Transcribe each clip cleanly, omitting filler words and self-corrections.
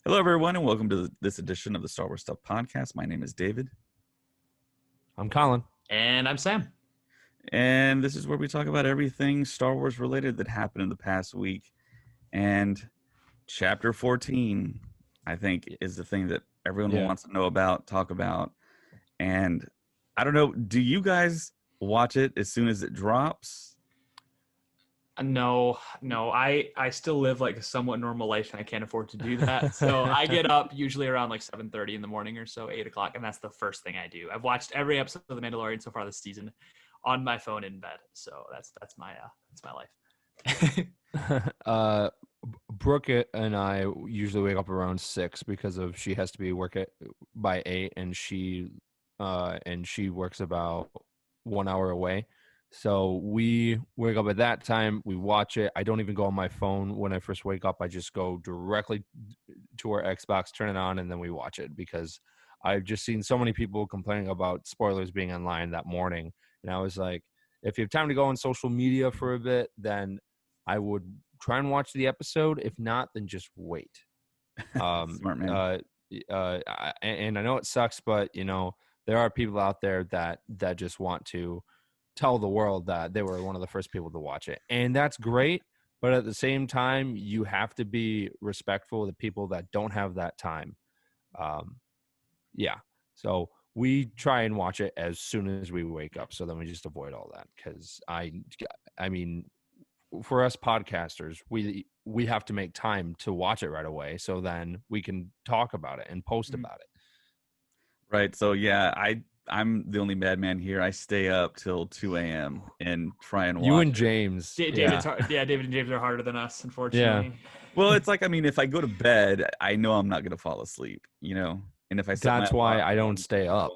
Hello, everyone, and welcome to this edition of the Star Wars Stuff Podcast. My name is David. I'm Colin. And I'm Sam. And this is where we talk about everything Star Wars related that happened in the past week. And Chapter 14, I think, is the thing that everyone wants to know about, talk about. And I don't know, do you guys watch it as soon as it drops? No, I still live like a somewhat normal life and I can't afford to do that. So I get up usually around like 7:30 in the morning or so, 8 o'clock, and that's the first thing I do. I've watched every episode of The Mandalorian so far this season on my phone in bed. So that's my life. Brooke and I usually wake up around 6 because she has to be by 8, and she works about 1 hour away. So we wake up at that time, we watch it. I don't even go on my phone when I first wake up. I just go directly to our Xbox, turn it on, and then we watch it because I've just seen so many people complaining about spoilers being online that morning. And I was like, if you have time to go on social media for a bit, then I would try and watch the episode. If not, then just wait. Smart man. And I know it sucks, but there are people out there that just want to tell the world that they were one of the first people to watch it, and that's great. But at the same time, you have to be respectful of the people that don't have that time. So we try and watch it as soon as we wake up, so then we just avoid all that. Because I mean, for us podcasters, we have to make time to watch it right away, so then we can talk about it and post about it. Right. So yeah, I'm the only madman here. I stay up till 2 a.m. and try and watch you and James. David and James are harder than us, unfortunately. Yeah. Well, it's like, I mean, if I go to bed, I know I'm not going to fall asleep, and if I that's why I don't stay up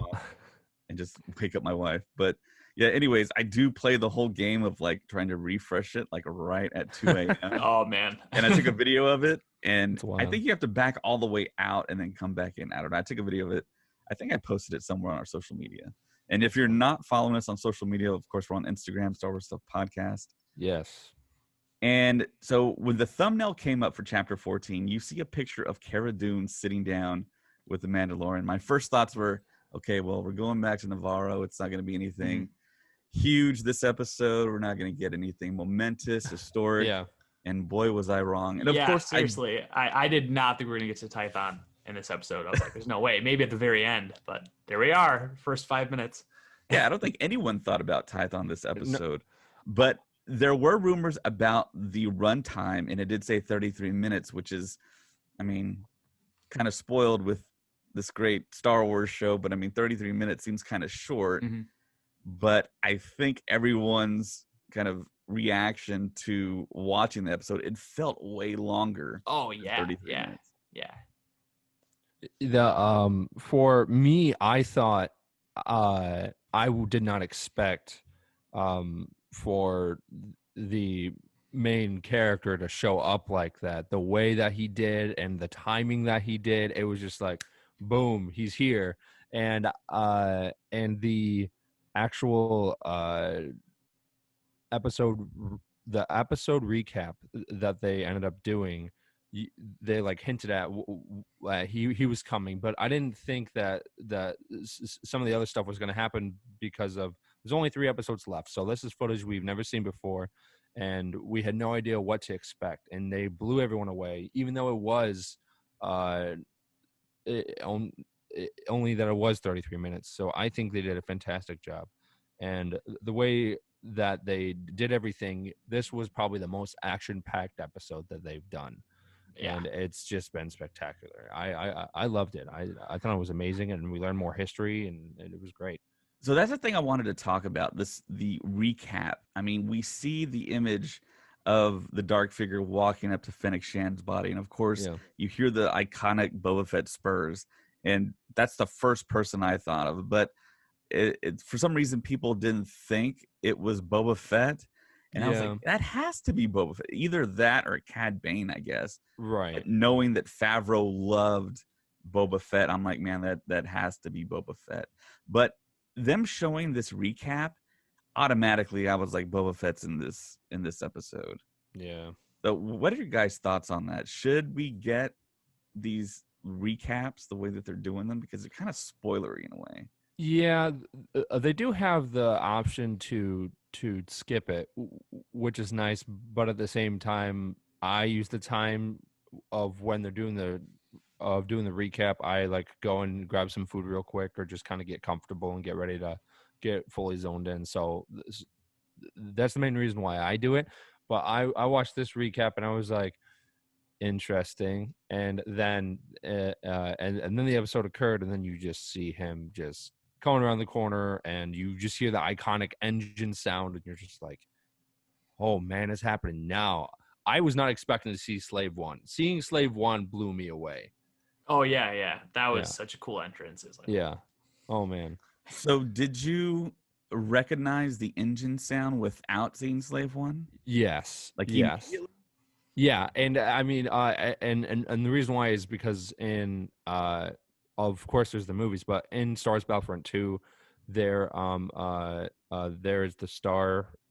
and just wake up my wife. But yeah, anyways, I do play the whole game of like trying to refresh it like right at 2 a.m. Oh man. And I took a video of it, and I think you have to back all the way out and then come back in. I don't know. I took a video of it. I think I posted it somewhere on our social media. And if you're not following us on social media, of course, we're on Instagram, Star Wars Stuff Podcast. Yes. And so when the thumbnail came up for Chapter 14, you see a picture of Cara Dune sitting down with the Mandalorian. My first thoughts were, okay, well, we're going back to Navarro. It's not going to be anything huge this episode. We're not going to get anything momentous, historic. Yeah. And boy, was I wrong. And of course, seriously, I did not think we were going to get to Tython in this episode. I was like, there's no way. Maybe at the very end, but there we are. First 5 minutes. Yeah, I don't think anyone thought about Tython this episode. No. But there were rumors about the runtime, and it did say 33 minutes, which is, I mean, kind of spoiled with this great Star Wars show. But I mean, 33 minutes seems kind of short. Mm-hmm. But I think everyone's kind of reaction to watching the episode, it felt way longer. Oh, yeah. Yeah. For me, I thought I did not expect for the main character to show up like that. The way that he did and the timing that he did, it was just like, boom, he's here. And the actual episode recap that they ended up doing, they like hinted at he was coming, but I didn't think that some of the other stuff was going to happen because there's only 3 episodes left. So this is footage we've never seen before, and we had no idea what to expect, and they blew everyone away, even though it was only that it was 33 minutes. So I think they did a fantastic job, and the way that they did everything, this was probably the most action-packed episode that they've done. Yeah. And it's just been spectacular. I loved it. I thought it was amazing, and we learned more history, and it was great. So that's the thing I wanted to talk about, the recap. I mean, we see the image of the dark figure walking up to Fennec Shan's body, and of course, you hear the iconic Boba Fett spurs, and that's the first person I thought of. But for some reason, people didn't think it was Boba Fett. And I was like, that has to be Boba Fett. Either that or Cad Bane, I guess. Right. But knowing that Favreau loved Boba Fett, I'm like, man, that has to be Boba Fett. But them showing this recap, automatically I was like, Boba Fett's in this episode. Yeah. So what are your guys' thoughts on that? Should we get these recaps the way that they're doing them because they're kind of spoilery in a way. Yeah, they do have the option to skip it, which is nice. But at the same time, I use the time of when they're doing the recap. I like go and grab some food real quick, or just kind of get comfortable and get ready to get fully zoned in. So that's the main reason why I do it. But I watched this recap and I was like, interesting. And then and then the episode occurred, and then you just see him just coming around the corner, and you just hear the iconic engine sound, and you're just like, oh man, it's happening now. I was not expecting to see Slave One. Seeing Slave One blew me away. Oh yeah. That was such a cool entrance. It was like, yeah. Oh man. So did you recognize the engine sound without seeing Slave One? Yes. Like yes. Yeah, and I mean, and the reason why is because in of course there's the movies, but in Star Wars Battlefront 2, there's the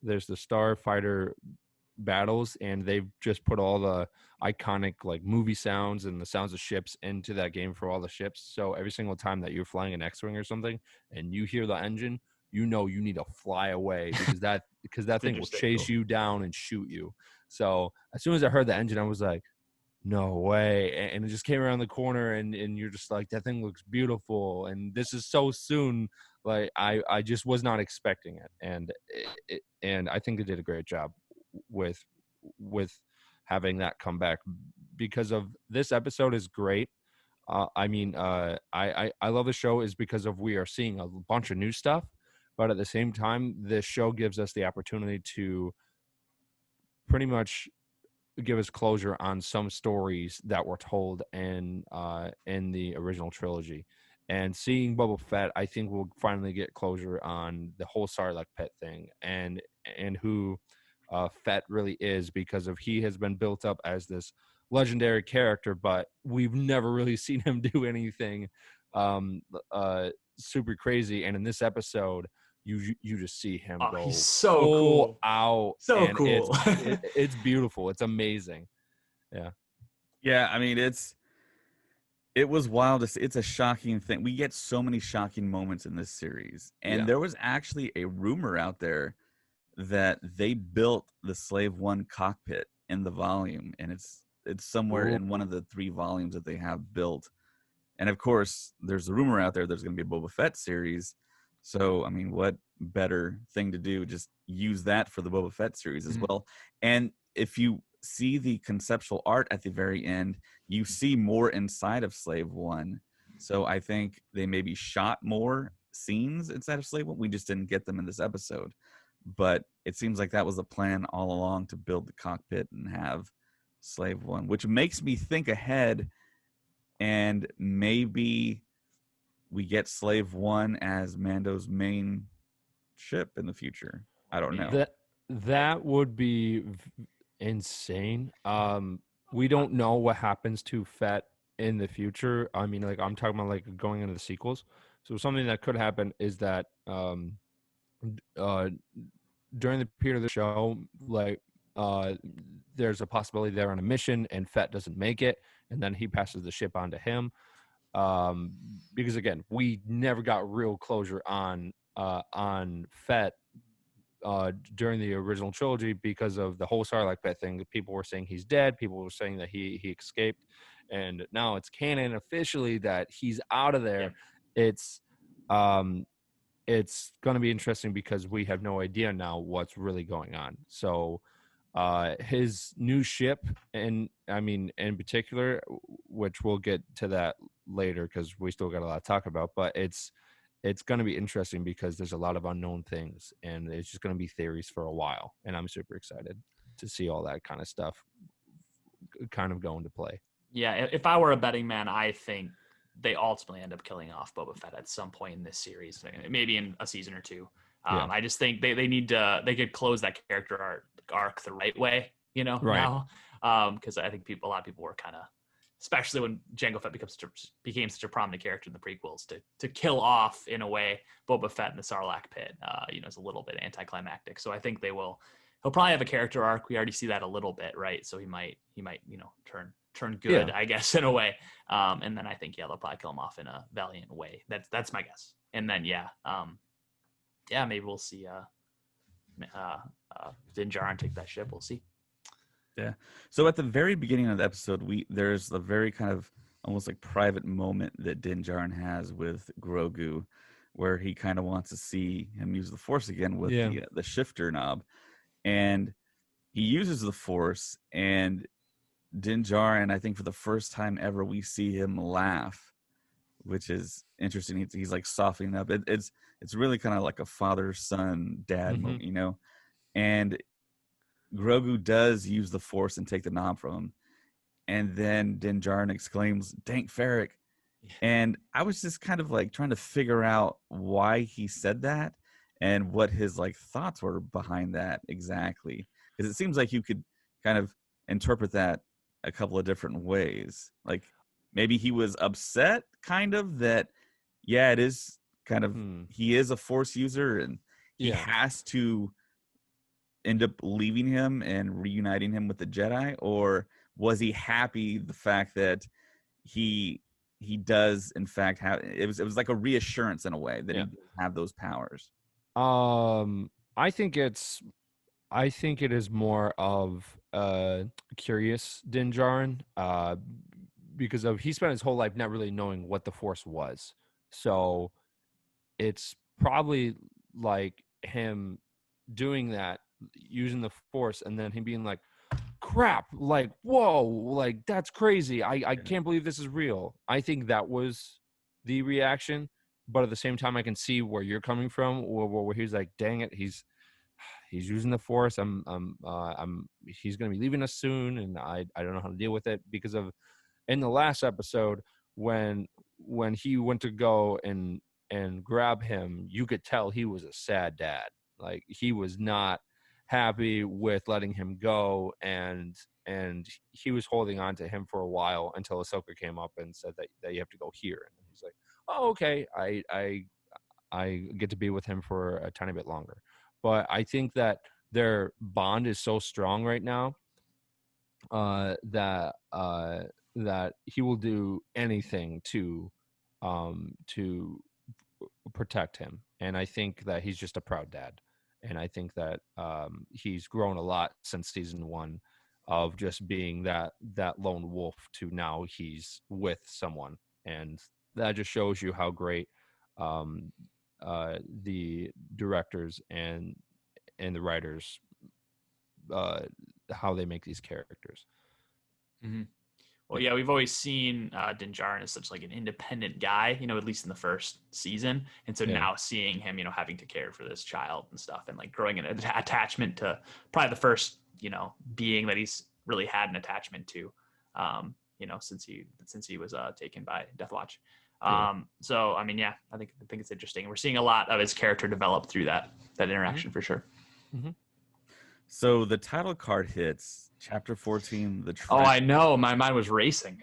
starfighter battles, and they've just put all the iconic like movie sounds and the sounds of ships into that game for all the ships. So every single time that you're flying an X-wing or something and you hear the engine, you know you need to fly away because that thing will chase you down and shoot you. So as soon as I heard the engine, I was like, no way. And it just came around the corner, and you're just like, that thing looks beautiful, and this is so soon. Like I just was not expecting it, and I think they did a great job with having that come back, because of this episode is great. I love the show is because of we are seeing a bunch of new stuff, but at the same time, this show gives us the opportunity to pretty much give us closure on some stories that were told in the original trilogy. And seeing Boba Fett, I think we'll finally get closure on the whole Sarlacc pit thing and who Fett really is, because of he has been built up as this legendary character, but we've never really seen him do anything super crazy. And in this episode, you just see him go he's so cool out, so and cool. it's beautiful. It's amazing. Yeah, I mean it was wild. It's a shocking thing. We get so many shocking moments in this series, and there was actually a rumor out there that they built the Slave One cockpit in the volume, and it's somewhere in one of the 3 volumes that they have built. And of course, there's a rumor out there there's going to be a Boba Fett series. So, I mean, what better thing to do? Just use that for the Boba Fett series as well. And if you see the conceptual art at the very end, you see more inside of Slave One. So I think they maybe shot more scenes inside of Slave One. We just didn't get them in this episode. But it seems like that was the plan all along, to build the cockpit and have Slave One, which makes me think ahead, and maybe we get Slave One as Mando's main ship in the future. I don't know. That would be insane. We don't know what happens to Fett in the future. I mean, like, I'm talking about like going into the sequels. So something that could happen is that during the period of the show, like there's a possibility they're on a mission and Fett doesn't make it, and then he passes the ship on to him. Because again, we never got real closure on Fett during the original trilogy because of the whole Sarlacc pit thing. People were saying he's dead. People were saying that he escaped, and now it's canon officially that he's out of there. Yeah. It's going to be interesting because we have no idea now what's really going on. So his new ship, and I mean in particular, which we'll get to that later because we still got a lot to talk about, but it's going to be interesting because there's a lot of unknown things, and it's just going to be theories for a while, and I'm super excited to see all that kind of stuff kind of go into play. Yeah, if I were a betting man, I think they ultimately end up killing off Boba Fett at some point in this series, maybe in a season or 2. I just think they need to, they could close that character arc the right way, now. Because I think a lot of people were kind of, especially when Jango Fett became such a prominent character in the prequels, to kill off in a way Boba Fett in the Sarlacc pit, is a little bit anticlimactic. So I think he'll probably have a character arc. We already see that a little bit, right? So he might, turn good, I guess, in a way. And then I think they'll probably kill him off in a valiant way. That's my guess. And then maybe we'll see Din Djarin take that ship. We'll see. Yeah. So at the very beginning of the episode, there's a very kind of almost like private moment that Din Djarin has with Grogu, where he kind of wants to see him use the Force again with the shifter knob, and he uses the Force, and Din Djarin, I think for the first time ever, we see him laugh, which is interesting. He's like softening up. It's really kind of like a father son dad moment, you know, and Grogu does use the Force and take the knob from him. And then Din Djarin exclaims, "Dank Ferric." And I was just kind of like trying to figure out why he said that and what his like thoughts were behind that exactly. Because it seems like you could kind of interpret that a couple of different ways. Like maybe he was upset kind of that, it is kind of, he is a Force user and he has to end up leaving him and reuniting him with the Jedi, or was he happy the fact that he does in fact have it was like a reassurance in a way that he does have those powers? I think it is more of curious Din Djarin, because he spent his whole life not really knowing what the Force was, so it's probably like him doing that, using the Force, and then him being like, crap, like, whoa, like that's crazy, I can't believe this is real. I think that was the reaction, but at the same time I can see where you're coming from, or where he's like, dang it, he's using the Force, he's gonna be leaving us soon, and I don't know how to deal with it, because of in the last episode when he went to go and grab him, you could tell he was a sad dad. Like he was not happy with letting him go, and he was holding on to him for a while until Ahsoka came up and said that you have to go here, and he's like, oh, okay, I get to be with him for a tiny bit longer. But I think that their bond is so strong right now, that he will do anything to protect him. And I think that he's just a proud dad. And I think that he's grown a lot since season 1 of just being that lone wolf to now he's with someone. And that just shows you how great the directors and the writers, how they make these characters. Mm-hmm. Well, yeah, we've always seen Din Djarin as such like an independent guy, at least in the first season. And so now seeing him, having to care for this child and stuff, and like growing an attachment to probably the first, being that he's really had an attachment to, since he was taken by Death Watch. So, I mean, I think it's interesting. We're seeing a lot of his character develop through that interaction for sure. Mm-hmm. So the title card hits, Chapter 14, the Oh, I know. My mind was racing.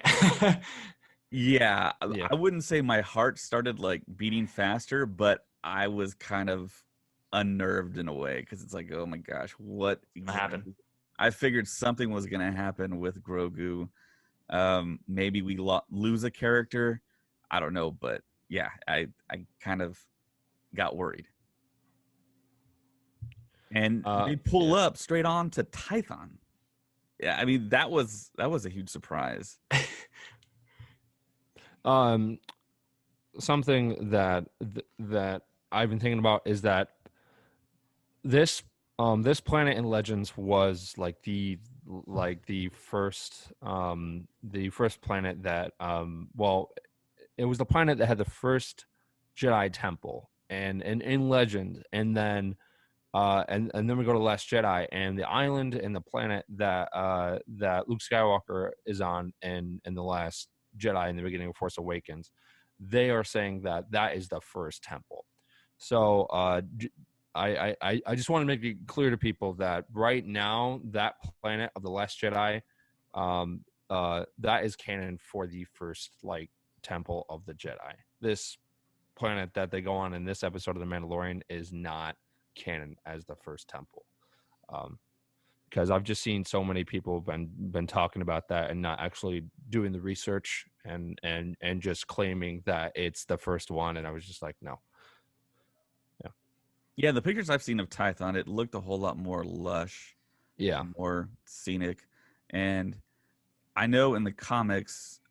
Yeah. I wouldn't say my heart started like beating faster, but I was kind of unnerved in a way, because it's like, oh my gosh, what happened? I figured something was going to happen with Grogu. Maybe we lose a character. I don't know, but yeah, I kind of got worried. And they pull up straight on to Tython. Yeah, I mean that was a huge surprise. Something that I've been thinking about is that this planet in Legends was like the first planet that it was the planet that had the first Jedi temple, and in Legend, and then then we go to Last Jedi, and the island and the planet that Luke Skywalker is on in the Last Jedi in the beginning of Force Awakens, they are saying that is the first temple. So I just want to make it clear to people that right now that planet of the Last Jedi, that is canon for the first like temple of the Jedi. This planet that they go on in this episode of The Mandalorian is not canon as the first temple. because I've just seen so many people been talking about that and not actually doing the research and just claiming that it's the first one, and I was just like, no. Yeah, the pictures I've seen of Tython, it looked a whole lot more lush, Yeah. more scenic, and I know in the comics,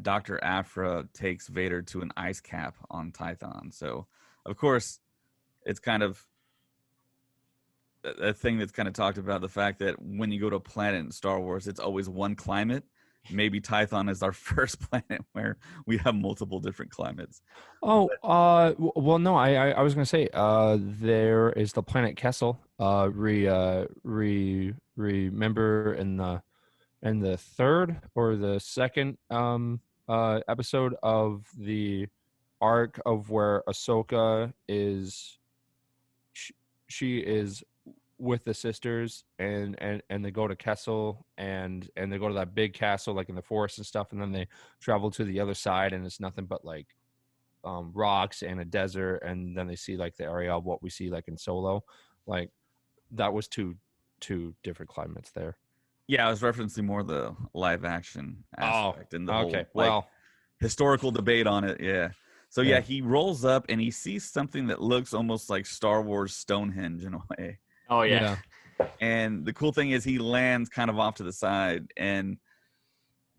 Dr. Aphra takes Vader to an ice cap on Tython. So, of course, it's kind of a thing that's kind of talked about, the fact that when you go to a planet in Star Wars, it's always one climate. Maybe Tython is our first planet where we have multiple different climates. Oh, well, no, I was gonna say, there is the planet Kessel. Remember in the third or the second episode of the arc of where Ahsoka is, she is with the sisters, and they go to Kessel, and they go to that big castle like in the forest and stuff, and then they travel to the other side, and it's nothing but like rocks and a desert, and then they see like the area of what we see like in Solo. Like that was two different climates there. Yeah, I was referencing more the live action aspect and the whole historical debate on it. Yeah. So yeah, he rolls up and he sees something that looks almost like Star Wars Stonehenge in a way. Oh yeah. And the cool thing is he lands kind of off to the side and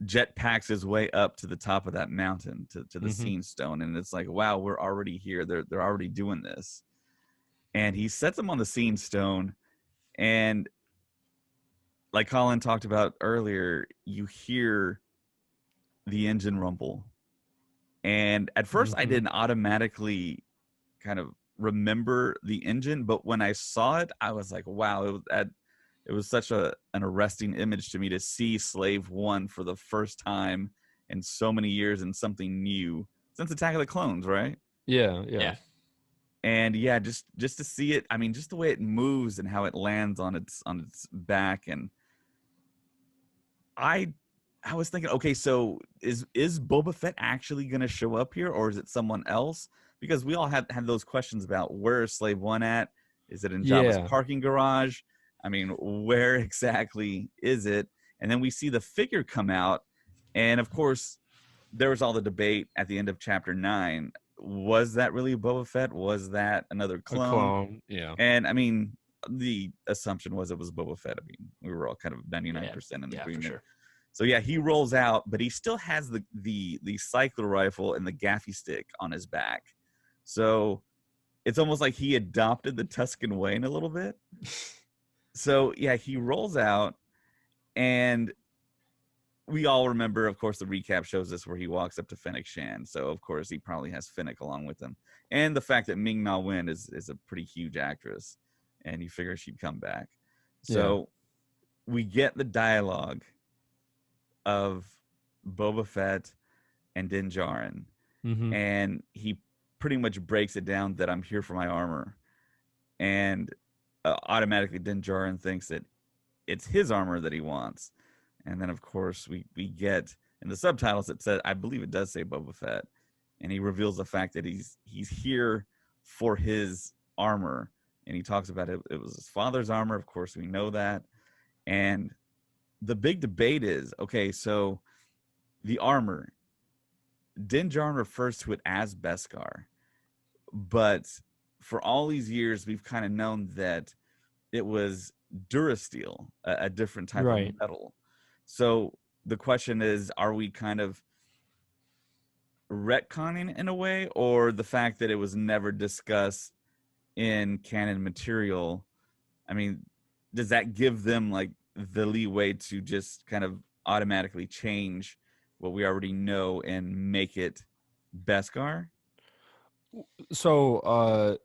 jetpacks his way up to the top of that mountain to the Scene Stone, and it's like, wow, we're already here. They're already doing this. And he sets him on the Scene Stone, and like Colin talked about earlier, you hear the engine rumble. And at first I didn't automatically kind of remember the engine, but when I saw it, I was like, wow, it was such an arresting image to me to see Slave One for the first time in so many years and something new since Attack of the Clones, right? Yeah. And yeah, just to see it, I mean, just the way it moves and how it lands on its back, and I was thinking, okay, so is Boba Fett actually going to show up here, or is it someone else? Because we all had those questions about where is Slave One at? Is it in Jabba's parking garage? I mean, where exactly is it? And then we see the figure come out, and of course, there was all the debate at the end of Chapter 9. Was that really Boba Fett? Was that another clone? A clone, yeah. And I mean, the assumption was it was Boba Fett. I mean, we were all kind of 99% in agreement. For sure. So yeah, he rolls out, but he still has the cycler rifle and the gaffy stick on his back. So it's almost like he adopted the Tusken way in a little bit. So yeah, he rolls out, and we all remember, of course, the recap shows us where he walks up to Fennec Shand. So of course he probably has Fennec along with him, and the fact that Ming-Na Wen is a pretty huge actress, and you figure she'd come back. So we get the dialogue of Boba Fett and Din Djarin, and he pretty much breaks it down that I'm here for my armor, and automatically Din Djarin thinks that it's his armor that he wants. And then of course we get in the subtitles, it said, I believe it does say Boba Fett, and he reveals the fact that he's here for his armor, and he talks about it was his father's armor. Of course we know that. And the big debate is, okay, so the armor, Din Djarin refers to it as Beskar, but for all these years, we've kind of known that it was Durasteel, a different type of metal. So the question is, are we kind of retconning in a way, or the fact that it was never discussed in canon material? I mean, does that give them like the leeway to just kind of automatically change what we already know and make it Beskar? So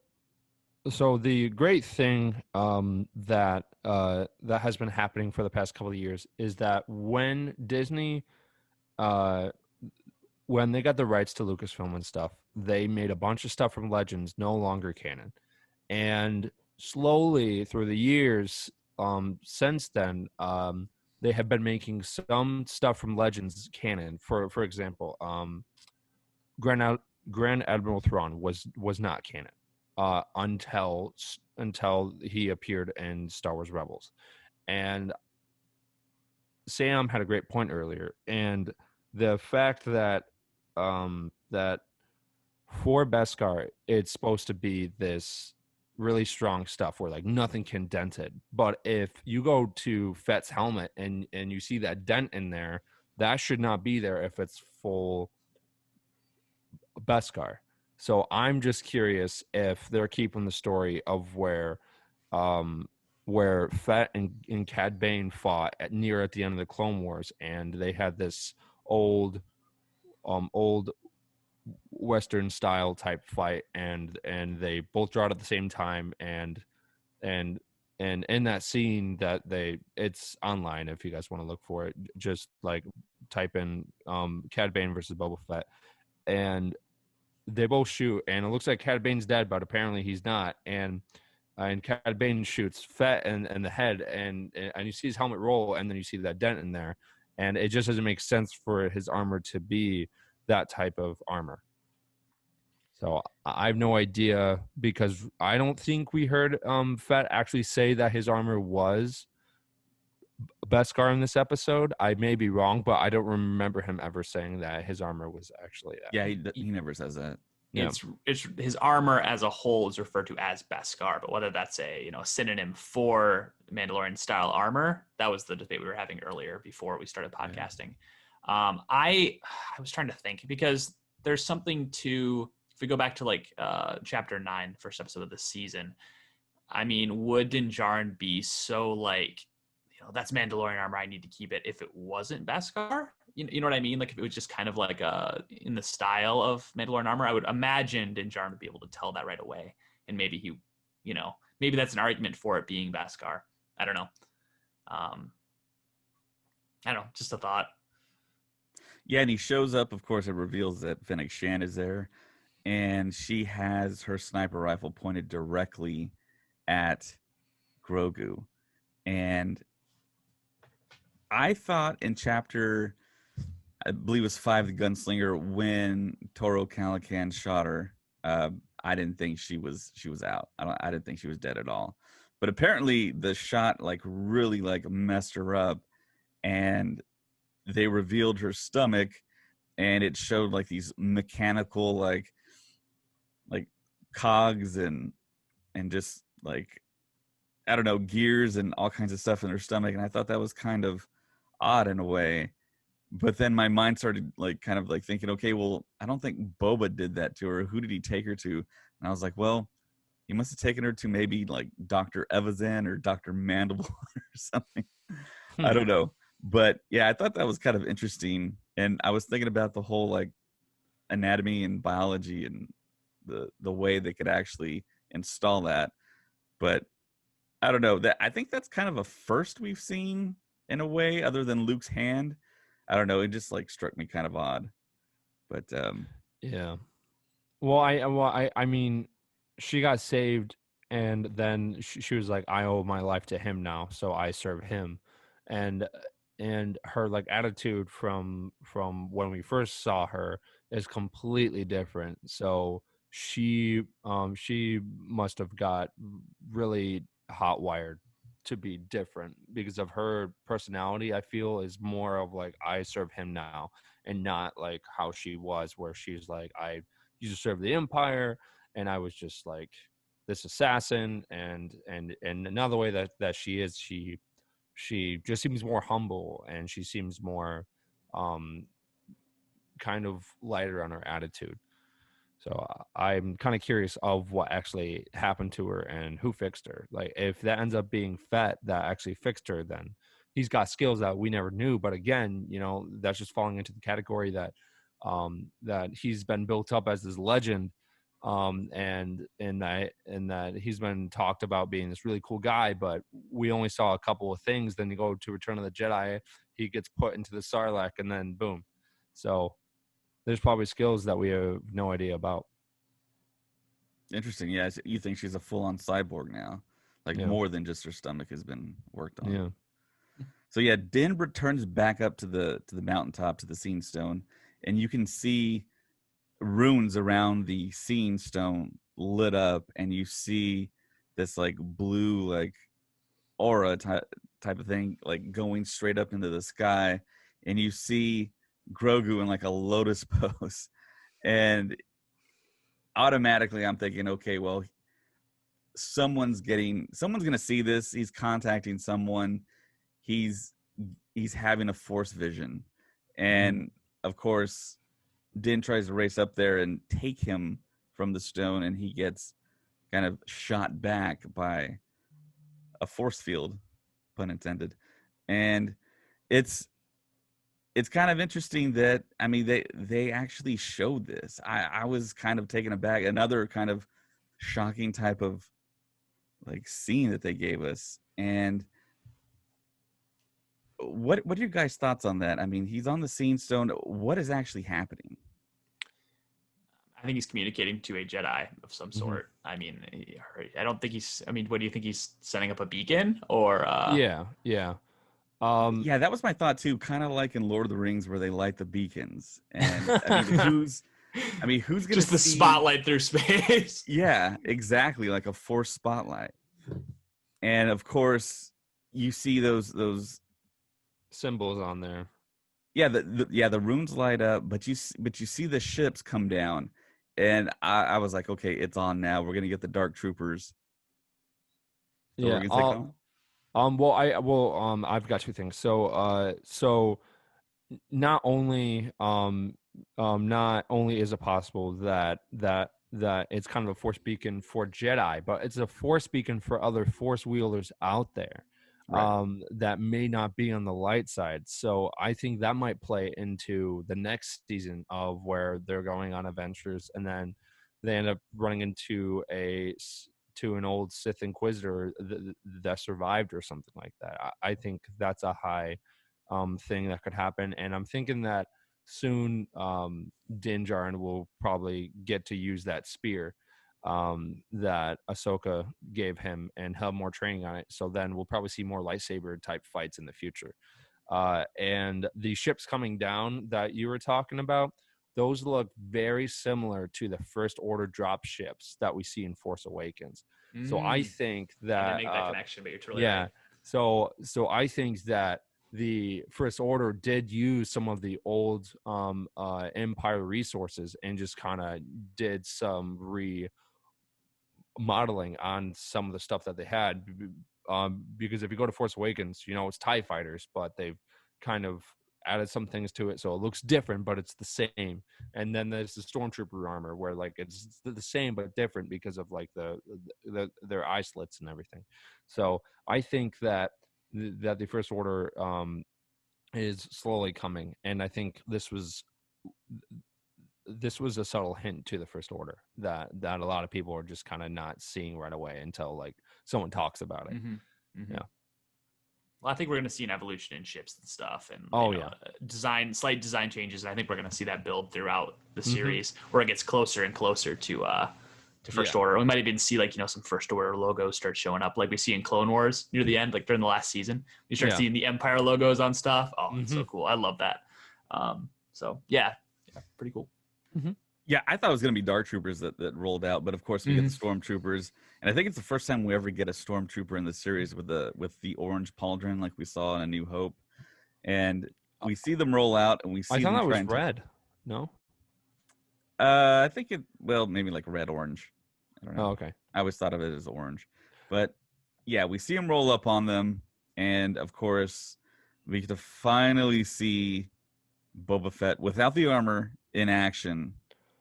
the great thing that has been happening for the past couple of years is that when Disney, when they got the rights to Lucasfilm and stuff, they made a bunch of stuff from Legends no longer canon, and slowly through the years since then, they have been making some stuff from Legends canon. For example, Grand Admiral Thrawn was not canon until he appeared in Star Wars Rebels, And Sam had a great point earlier, and the fact that that for Beskar, it's supposed to be this really strong stuff where like nothing can dent it. But if you go to Fett's helmet and you see that dent in there, that should not be there if it's full Beskar. So I'm just curious if they're keeping the story of where Fett and Cad Bane fought at the end of the Clone Wars, and they had this old Western style type fight, and they both draw it at the same time, and in that scene that it's online if you guys want to look for it, just like type in Cad Bane versus Boba Fett, and they both shoot, and it looks like Cad Bane's dead, but apparently he's not, and Cad Bane shoots Fett in the head, and you see his helmet roll, and then you see that dent in there, and it just doesn't make sense for his armor to be that type of armor. So I have no idea, because I don't think we heard Fett actually say that his armor was Beskar in this episode. I may be wrong, but I don't remember him ever saying that his armor was actually that. Yeah, he never says that. Yeah. It's his armor as a whole is referred to as Beskar, but whether that's a synonym for Mandalorian style armor, that was the debate we were having earlier before we started podcasting. Yeah. I was trying to think, because there's something to, if we go back to like chapter 9, first episode of the season, I mean, would Din Djarin be so like, that's Mandalorian armor, I need to keep it, if it wasn't Beskar? You know what I mean? Like if it was just kind of like in the style of Mandalorian armor, I would imagine Din Djarin would be able to tell that right away. And maybe maybe that's an argument for it being Beskar. I don't know. I don't know, just a thought. Yeah, and he shows up, of course, it reveals that Fennec Shand is there, and she has her sniper rifle pointed directly at Grogu. And I thought in chapter, I believe it was 5, the Gunslinger, when Toro Calican shot her, I didn't think she was out. I didn't think she was dead at all. But apparently the shot like really like messed her up, and they revealed her stomach, and it showed like these mechanical like cogs and just like, I don't know, gears and all kinds of stuff in her stomach. And I thought that was kind of odd in a way. But then my mind started like kind of like thinking, okay, well, I don't think Boba did that to her. Who did he take her to? And I was like, well, he must have taken her to maybe like Dr. Evazan or Dr. Mandible or something. I don't know. But yeah, I thought that was kind of interesting. And I was thinking about the whole like anatomy and biology and the way they could actually install that. But I don't know, that I think that's kind of a first we've seen in a way, other than Luke's hand. I don't know, it just like struck me kind of odd. But yeah. Well, I mean, she got saved, and then she was like, I owe my life to him now, so I serve him. And her like attitude from when we first saw her is completely different. So she must have got really hot wired to be different, because of her personality. I feel is more of like, I serve him now, and not like how she was, where she's like, I used to serve the Empire, and I was just like this assassin. And another way that she is, she just seems more humble, and she seems more kind of lighter on her attitude. So I'm kind of curious of what actually happened to her and who fixed her. Like if that ends up being Fett that actually fixed her, then he's got skills that we never knew. But again, that's just falling into the category that that he's been built up as this legend, and that he's been talked about being this really cool guy. But we only saw a couple of things. Then you go to Return of the Jedi, he gets put into the Sarlacc, and then boom. So there's probably skills that we have no idea about. Interesting. Yeah, you think she's a full-on cyborg now, like more than just her stomach has been worked on. Yeah. So yeah, Din returns back up to the mountaintop, to the Seeing Stone, and you can see runes around the Seeing Stone lit up, and you see this like blue like aura type of thing, like going straight up into the sky, and you see Grogu in like a lotus pose, and automatically I'm thinking, okay, well, someone's gonna see this. He's contacting someone. He's having a force vision, and of course, Din tries to race up there and take him from the stone, and he gets kind of shot back by a force field, pun intended. And it's kind of interesting that, I mean, they actually showed this. I was kind of taken aback. Another kind of shocking type of like scene that they gave us. And what are your guys' thoughts on that? I mean, he's on the Scene Stone. What is actually happening? I think he's communicating to a Jedi of some sort. I mean, I don't think he's. I mean, what do you think, he's setting up a beacon or? Yeah. Yeah, that was my thought too. Kind of like in Lord of the Rings, where they light the beacons, and I mean, who's gonna just the spotlight through space? Yeah, exactly, like a force spotlight. And of course, you see those symbols on there. Yeah, the runes light up, but you see the ships come down, and I was like, okay, it's on now. We're gonna get the Dark Troopers. So Yeah. I've got two things. So not only is it possible that it's kind of a force beacon for Jedi, but it's a force beacon for other force wielders out there. Right. That may not be on the light side. So I think that might play into the next season of where they're going on adventures, and then they end up running into an old Sith Inquisitor that survived or something like that. I think that's a high thing that could happen. And I'm thinking that soon Din Djarin will probably get to use that spear that Ahsoka gave him and have more training on it. So then we'll probably see more lightsaber type fights in the future. And the ships coming down that you were talking about, those look very similar to the First Order drop ships that we see in Force Awakens. So I think that I didn't make that connection, but you're totally right. So I think that the First Order did use some of the old Empire resources and just kind of did some remodeling on some of the stuff that they had. Because if you go to Force Awakens, it's TIE fighters, but they've kind of added some things to it, so it looks different, but it's the same. And then there's the Stormtrooper armor, where like it's the same but different because of like their eye slits and everything. So I think that the First Order is slowly coming, and I think this was a subtle hint to the First Order that a lot of people are just kind of not seeing right away until like someone talks about it. Yeah. Well, I think we're going to see an evolution in ships and stuff, and slight design changes. And I think we're going to see that build throughout the series, where it gets closer and closer to First Order. We might even see some First Order logos start showing up, like we see in Clone Wars near the end, like during the last season. You start seeing the Empire logos on stuff. Oh, it's so cool! I love that. So yeah, pretty cool. Yeah, I thought it was going to be Dark Troopers that rolled out, but of course we get the Stormtroopers, and I think it's the first time we ever get a Stormtrooper in the series with the orange pauldron like we saw in A New Hope, and we see them roll out, and we see. I thought them that was red. No. I think maybe like red orange. I don't know. Oh, okay. I always thought of it as orange, but yeah, we see them roll up on them, and of course we get to finally see Boba Fett without the armor in action.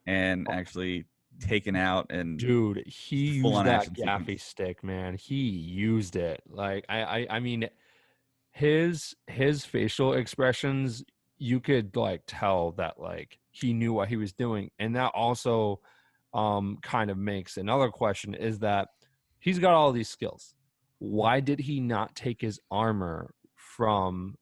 And actually taken out, and dude, he used that gaffy stick, man. He used it. Like I mean, his facial expressions, you could like tell that like he knew what he was doing, and that also kind of makes another question: is that he's got all these skills. Why did he not take his armor from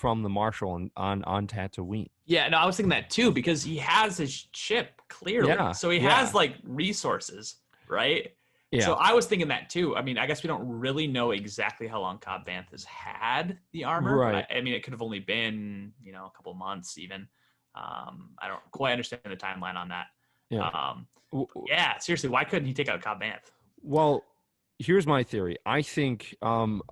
the Marshal on Tatooine? Yeah, no, I was thinking that too, because he has his ship clearly. So he has like resources, right? Yeah. So I was thinking that too. I mean, I guess we don't really know exactly how long Cobb Vanth has had the armor. Right. I mean, it could have only been, a couple months even. I don't quite understand the timeline on that. Yeah. Yeah, seriously, why couldn't he take out Cobb Vanth? Well, here's my theory. I think Fett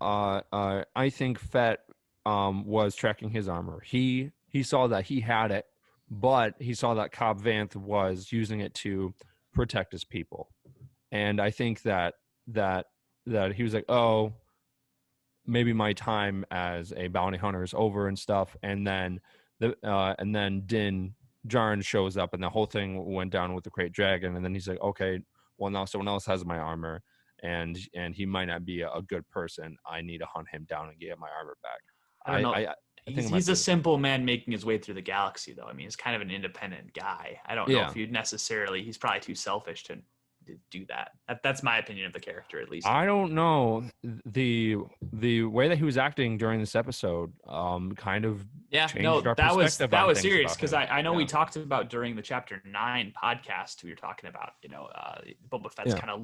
was tracking his armor. He saw that he had it, but he saw that Cobb Vanth was using it to protect his people. And I think that he was like, oh, maybe my time as a bounty hunter is over and stuff. And then Din Djarin shows up, and the whole thing went down with the Great Dragon. And then he's like, okay, well, now someone else has my armor, and he might not be a good person. I need to hunt him down and get my armor back. I don't know. He's a simple man making his way through the galaxy, though. I mean, he's kind of an independent guy. I don't know if you'd necessarily. He's probably too selfish to do that. That's my opinion of the character, at least. I don't know. The way that he was acting during this episode kind of changed our perspective. That was serious, because I know we talked about during the Chapter 9 podcast, we were talking about, Boba Fett's kind of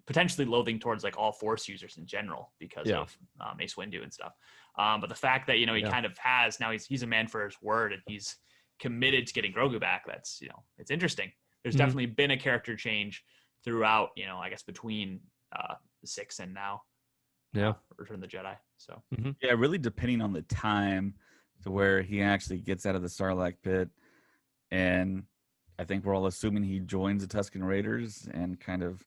potentially loathing towards like all Force users in general because of Mace Windu and stuff. But the fact that, he kind of has, now he's a man for his word, and he's committed to getting Grogu back, that's, it's interesting. There's definitely been a character change throughout, I guess between the 6 and now. Return of the Jedi. So yeah, really depending on the time to where he actually gets out of the Sarlacc pit, and I think we're all assuming he joins the Tusken Raiders and kind of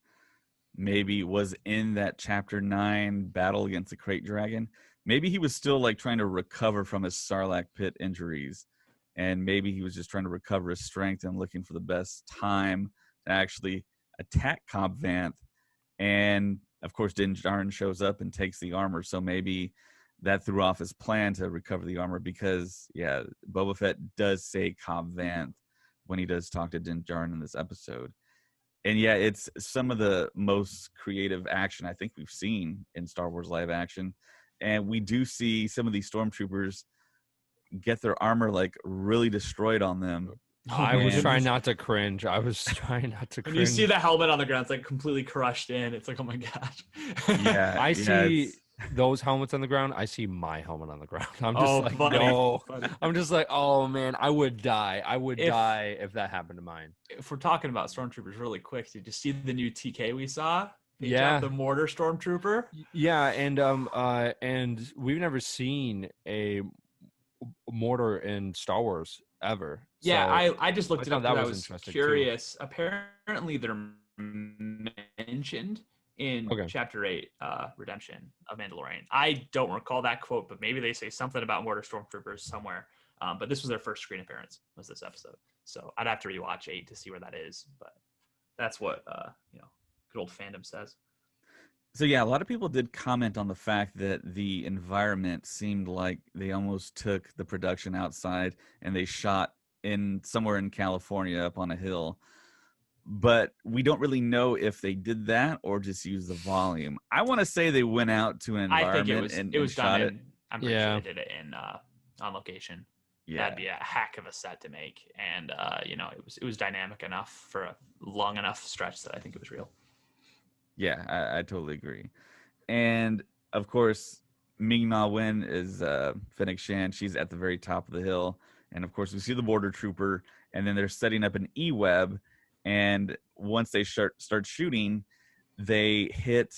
maybe was in that Chapter 9 battle against the Krayt Dragon. Maybe he was still like trying to recover from his Sarlacc pit injuries. And maybe he was just trying to recover his strength and looking for the best time to actually attack Cobb Vanth. And, of course, Din Djarin shows up and takes the armor. So maybe that threw off his plan to recover the armor because, Boba Fett does say Cobb Vanth when he does talk to Din Djarin in this episode. And, it's some of the most creative action I think we've seen in Star Wars live action. And we do see some of these stormtroopers get their armor like really destroyed on them. I was trying not to cringe. When you see the helmet on the ground, it's like completely crushed in. It's like, oh my gosh. I see those helmets on the ground. I see my helmet on the ground. I'm just no. I'm just like, oh man, I would die. Die if that happened to mine. If we're talking about stormtroopers really quick, did you see the new TK we saw? The Mortar stormtrooper. And we've never seen a Mortar in Star Wars ever. I just looked it up. I was curious. Too. Apparently, they're mentioned in Chapter 8, Redemption of Mandalorian. I don't recall that quote, but maybe they say something about Mortar stormtroopers somewhere. But this was their first screen appearance. Was this episode? So I'd have to rewatch 8 to see where that is. But that's what good old fandom says. So a lot of people did comment on the fact that the environment seemed like they almost took the production outside and they shot in somewhere in California up on a hill. But we don't really know if they did that or just used the volume. I want to say they went out to an environment and shot it. I'm pretty sure they did it in on location. Yeah. That'd be a heck of a set to make. And it was dynamic enough for a long enough stretch that I think it was real. Yeah, I totally agree. And, of course, Ming-Na Wen is Fennec Shand. She's at the very top of the hill. And, of course, we see the border trooper, and then they're setting up an E-web. And once they start shooting, they hit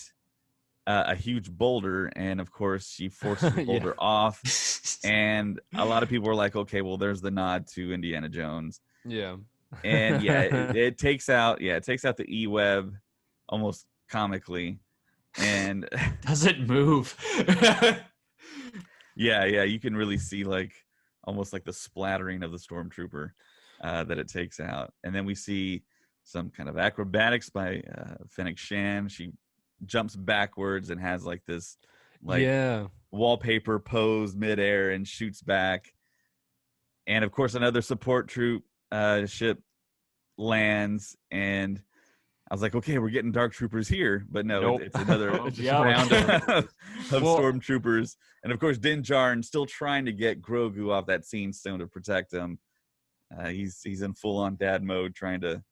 a huge boulder. And, of course, she forces the boulder off. And a lot of people were like, okay, well, there's the nod to Indiana Jones. Yeah. And, it takes out the E-web almost comically, and does it move? you can really see like almost like the splattering of the stormtrooper that it takes out. And then we see some kind of acrobatics by Fennec Shand. She jumps backwards and has like this wallpaper pose midair and shoots back. And of course another support troop ship lands, and I was like, okay, we're getting dark troopers here, but no, it's another round of stormtroopers. And of course, Din Djarin still trying to get Grogu off that scene stone to protect him. He's in full on dad mode, trying to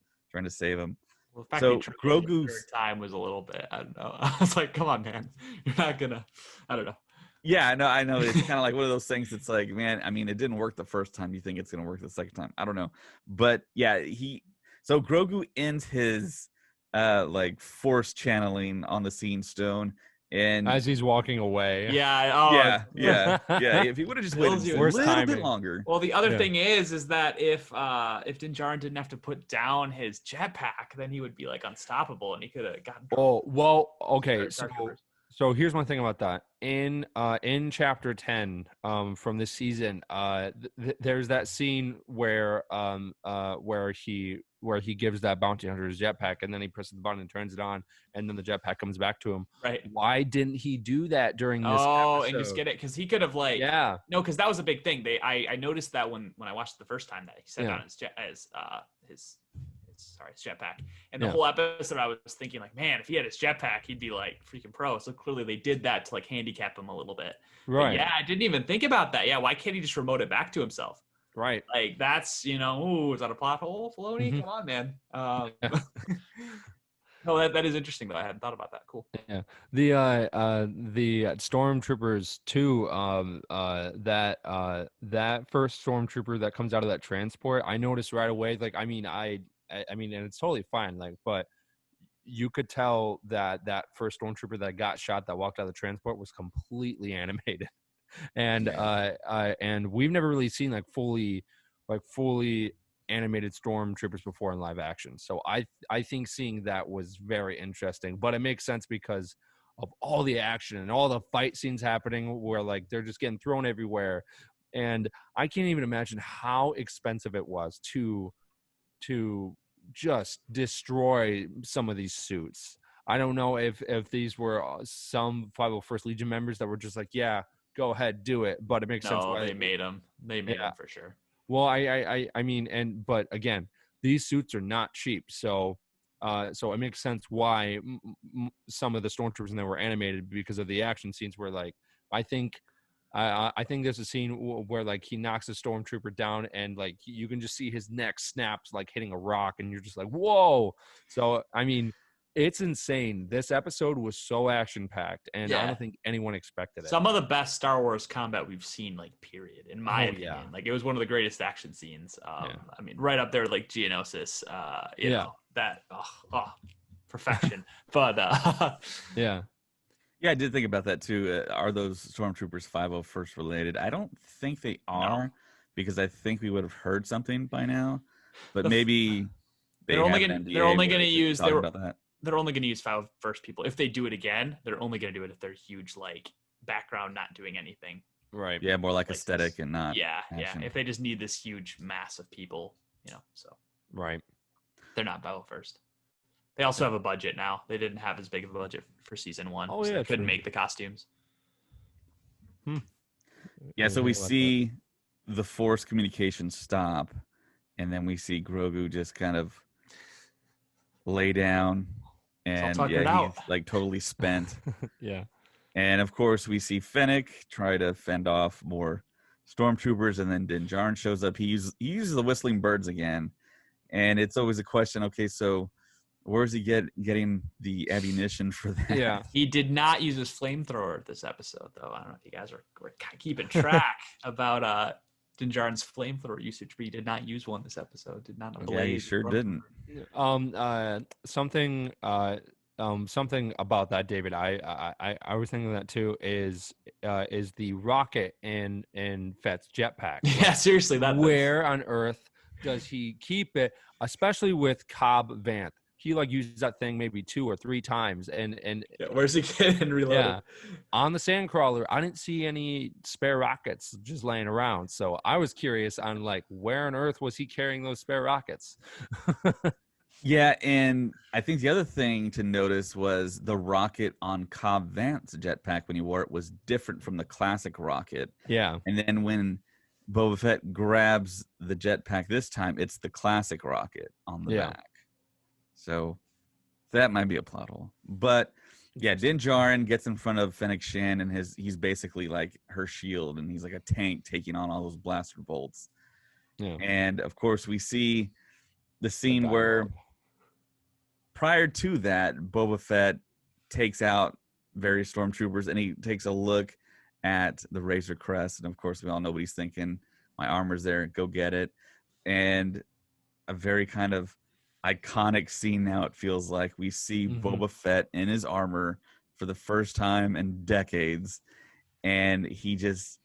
save him. Well, the fact that Grogu's time was a little bit, I don't know. I was like, come on, man, you're not gonna. I don't know. Yeah, I know. It's kind of like one of those things. It's like, man, I mean, it didn't work the first time. You think it's gonna work the second time? I don't know, but yeah, so Grogu ends his like force channeling on the Scene Stone, and As he's walking away. Yeah. Oh, yeah. If he would have just waited Kills just you a with little timing. bit longer. Well, the other Yeah. thing is that if Din Djarin didn't have to put down his jetpack, then he would be like unstoppable, and he could have gotten. Oh well, okay. Dark Troopers. So here's one thing about that. In chapter 10 from this season, there's that scene where he gives that bounty hunter his jetpack, and then he presses the button and turns it on, and then the jetpack comes back to him. Right. Why didn't he do that during this Oh, episode? and just get it, because he could have like. Yeah. No, because that was a big thing. I noticed that when I watched it the first time that he set down his jetpack, and the whole episode I was thinking like, man, if he had his jetpack, he'd be like freaking pro. So clearly they did that to like handicap him a little bit. Right. But yeah, I didn't even think about that. Yeah, why can't he just remote it back to himself? Right. Like that's ooh, is that a plot hole, Filoni? Mhm. Come on, man. No, that is interesting though. I hadn't thought about that. Cool. Yeah, the stormtroopers too. That first stormtrooper that comes out of that transport, I noticed right away. Like, I mean, and it's totally fine. Like, but you could tell that first stormtrooper that got shot that walked out of the transport was completely animated, and we've never really seen like fully animated stormtroopers before in live action. So I think seeing that was very interesting, but it makes sense because of all the action and all the fight scenes happening where like they're just getting thrown everywhere. And I can't even imagine how expensive it was to just destroy some of these suits. I don't know if these were some 501st Legion members that were just like, yeah, go ahead, do it. But it makes sense why they made them. They made them for sure. Well, I mean, but again, these suits are not cheap, so it makes sense why some of the stormtroopers in there were animated because of the action scenes. Where like, I think there's a scene where like he knocks a stormtrooper down and like you can just see his neck snaps like hitting a rock, and you're just like, whoa. So I mean, it's insane. This episode was so action-packed, and I don't think anyone expected it. Some of the best Star Wars combat we've seen, like, period, in my opinion. Yeah. Like, it was one of the greatest action scenes. I mean, right up there, like, Geonosis, you know, that, perfection. But, Yeah, I did think about that, too. Are those Stormtroopers 501st related? I don't think they are, because I think we would have heard something by now. But maybe they're only going to use... They're only going to use 501st people. If they do it again, they're only going to do it if they're huge, like, background, not doing anything. Right. Yeah, more like aesthetic and not. Yeah, action. yeah. If they just need this huge mass of people, you know, so. Right. They're not 501st. They also have a budget now. They didn't have as big of a budget for season 1. Oh, so yeah. They couldn't make the costumes. Yeah, so we see the Force communication stop, and then we see Grogu just kind of lay down. And he's like totally spent. Yeah. And of course, we see Fennec try to fend off more stormtroopers, and then Din Djarin shows up. He uses the whistling birds again, and it's always a question. Okay, so where's he getting the ammunition for that? Yeah, he did not use his flamethrower this episode, though. I don't know if you guys were keeping track about Din Djarin's flamethrower usage, but he did not use one this episode. Did not. Yeah, he sure didn't. Something about that, David. I was thinking that too. Is the rocket in Fett's jetpack? Yeah, seriously. Where on earth does he keep it? Especially with Cobb Vanth. He like uses that thing maybe 2 or 3 times, and where's he getting reloaded? Yeah, on the Sandcrawler, I didn't see any spare rockets just laying around. So I was curious on like where on earth was he carrying those spare rockets? Yeah, and I think the other thing to notice was the rocket on Cobb Vanth's jetpack when he wore it was different from the classic rocket. Yeah, and then when Boba Fett grabs the jetpack this time, it's the classic rocket on the back. So that might be a plot hole. But yeah, Din Djarin gets in front of Fennec Shand, and he's basically like her shield, and he's like a tank taking on all those blaster bolts. Yeah. And of course, we see the scene where prior to that, Boba Fett takes out various stormtroopers, and he takes a look at the Razor Crest. And of course, we all know what he's thinking. My armor's there. Go get it. And a very kind of iconic scene now. It feels like we see Boba Fett in his armor for the first time in decades, and he just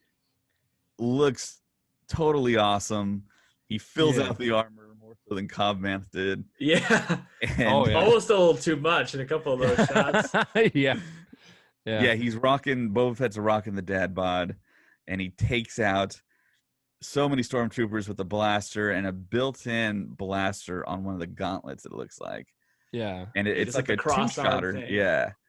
looks totally awesome. He fills out the armor more so than Cobb Vanth did. Yeah. And almost a little too much in a couple of those shots. Yeah, he's rocking. Boba Fett's rocking the dad bod, and he takes out so many stormtroopers with a blaster and a built-in blaster on one of the gauntlets. It looks like, and it's like a two-shotter.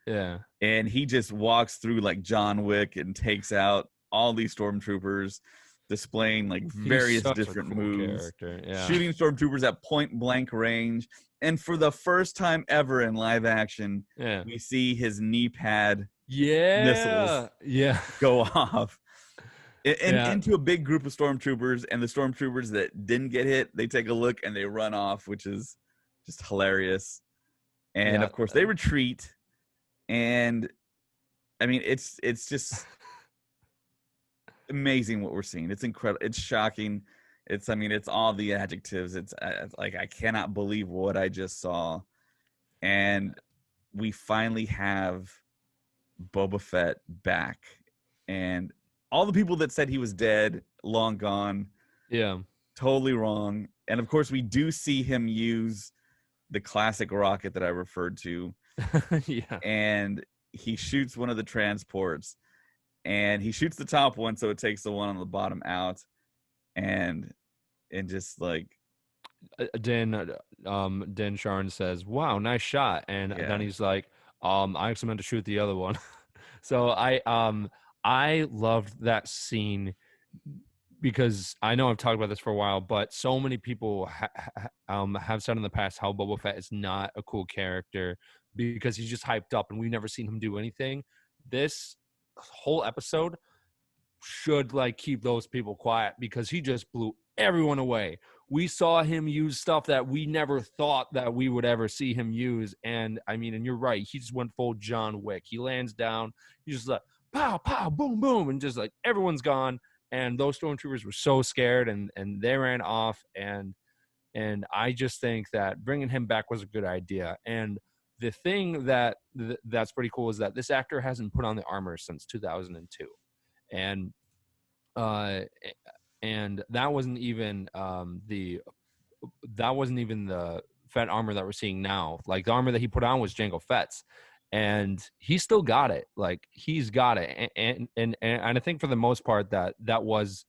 Yeah. And he just walks through like John Wick and takes out all these stormtroopers, displaying like various different moves, shooting stormtroopers at point blank range. And for the first time ever in live action, we see his knee pad missiles go off into a big group of stormtroopers, and the stormtroopers that didn't get hit, they take a look and they run off, which is just hilarious. And of course they retreat, and I mean it's just amazing what we're seeing. It's incredible. It's shocking. It's all the adjectives. It's like I cannot believe what I just saw. And we finally have Boba Fett back, and all the people that said he was dead, long gone. Yeah, totally wrong. And of course we do see him use the classic rocket that I referred to. And he shoots one of the transports, and he shoots the top one, so it takes the one on the bottom out, and just like Din Djarin says, "Wow, nice shot," and then he's like, "I actually meant to shoot the other one." So I loved that scene because I know I've talked about this for a while, but so many people have said in the past how Boba Fett is not a cool character because he's just hyped up and we've never seen him do anything. This whole episode should like keep those people quiet because he just blew everyone away. We saw him use stuff that we never thought that we would ever see him use. And I mean, and you're right, he just went full John Wick. He lands down, he's just like pow, pow, boom, boom, and just like everyone's gone. And those stormtroopers were so scared, and they ran off. And I just think that bringing him back was a good idea. And the thing that's pretty cool is that this actor hasn't put on the armor since 2002, and that wasn't even the Fett armor that we're seeing now. Like the armor that he put on was Jango Fett's, and he still got it. Like he's got it, and I think for the most part that was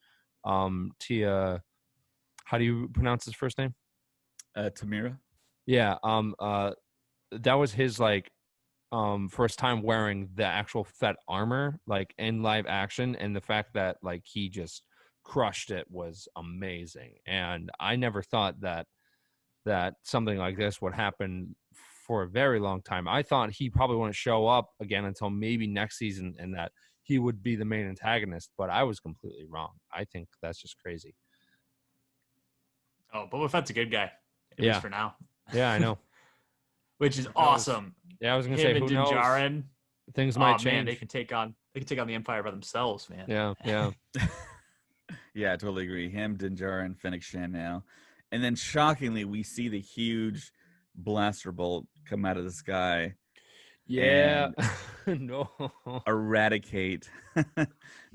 Tia. How do you pronounce his first name? Tamira. Yeah. That was his like first time wearing the actual Fett armor like in live action, and the fact that like he just crushed it was amazing. And I never thought that something like this would happen for a very long time. I thought he probably wouldn't show up again until maybe next season, and that he would be the main antagonist, but I was completely wrong. I think that's just crazy. Oh, Boba Fett's a good guy. At least for now. Yeah, I know. Which is awesome. I was gonna say, who knows? Djarin, things might change. Man, they can take on the Empire by themselves, man. Yeah. Yeah, I totally agree. Him, Din Djarin, Fennec Shan now. And then shockingly, we see the huge blaster bolt come out of the sky. Yeah. No. Eradicate,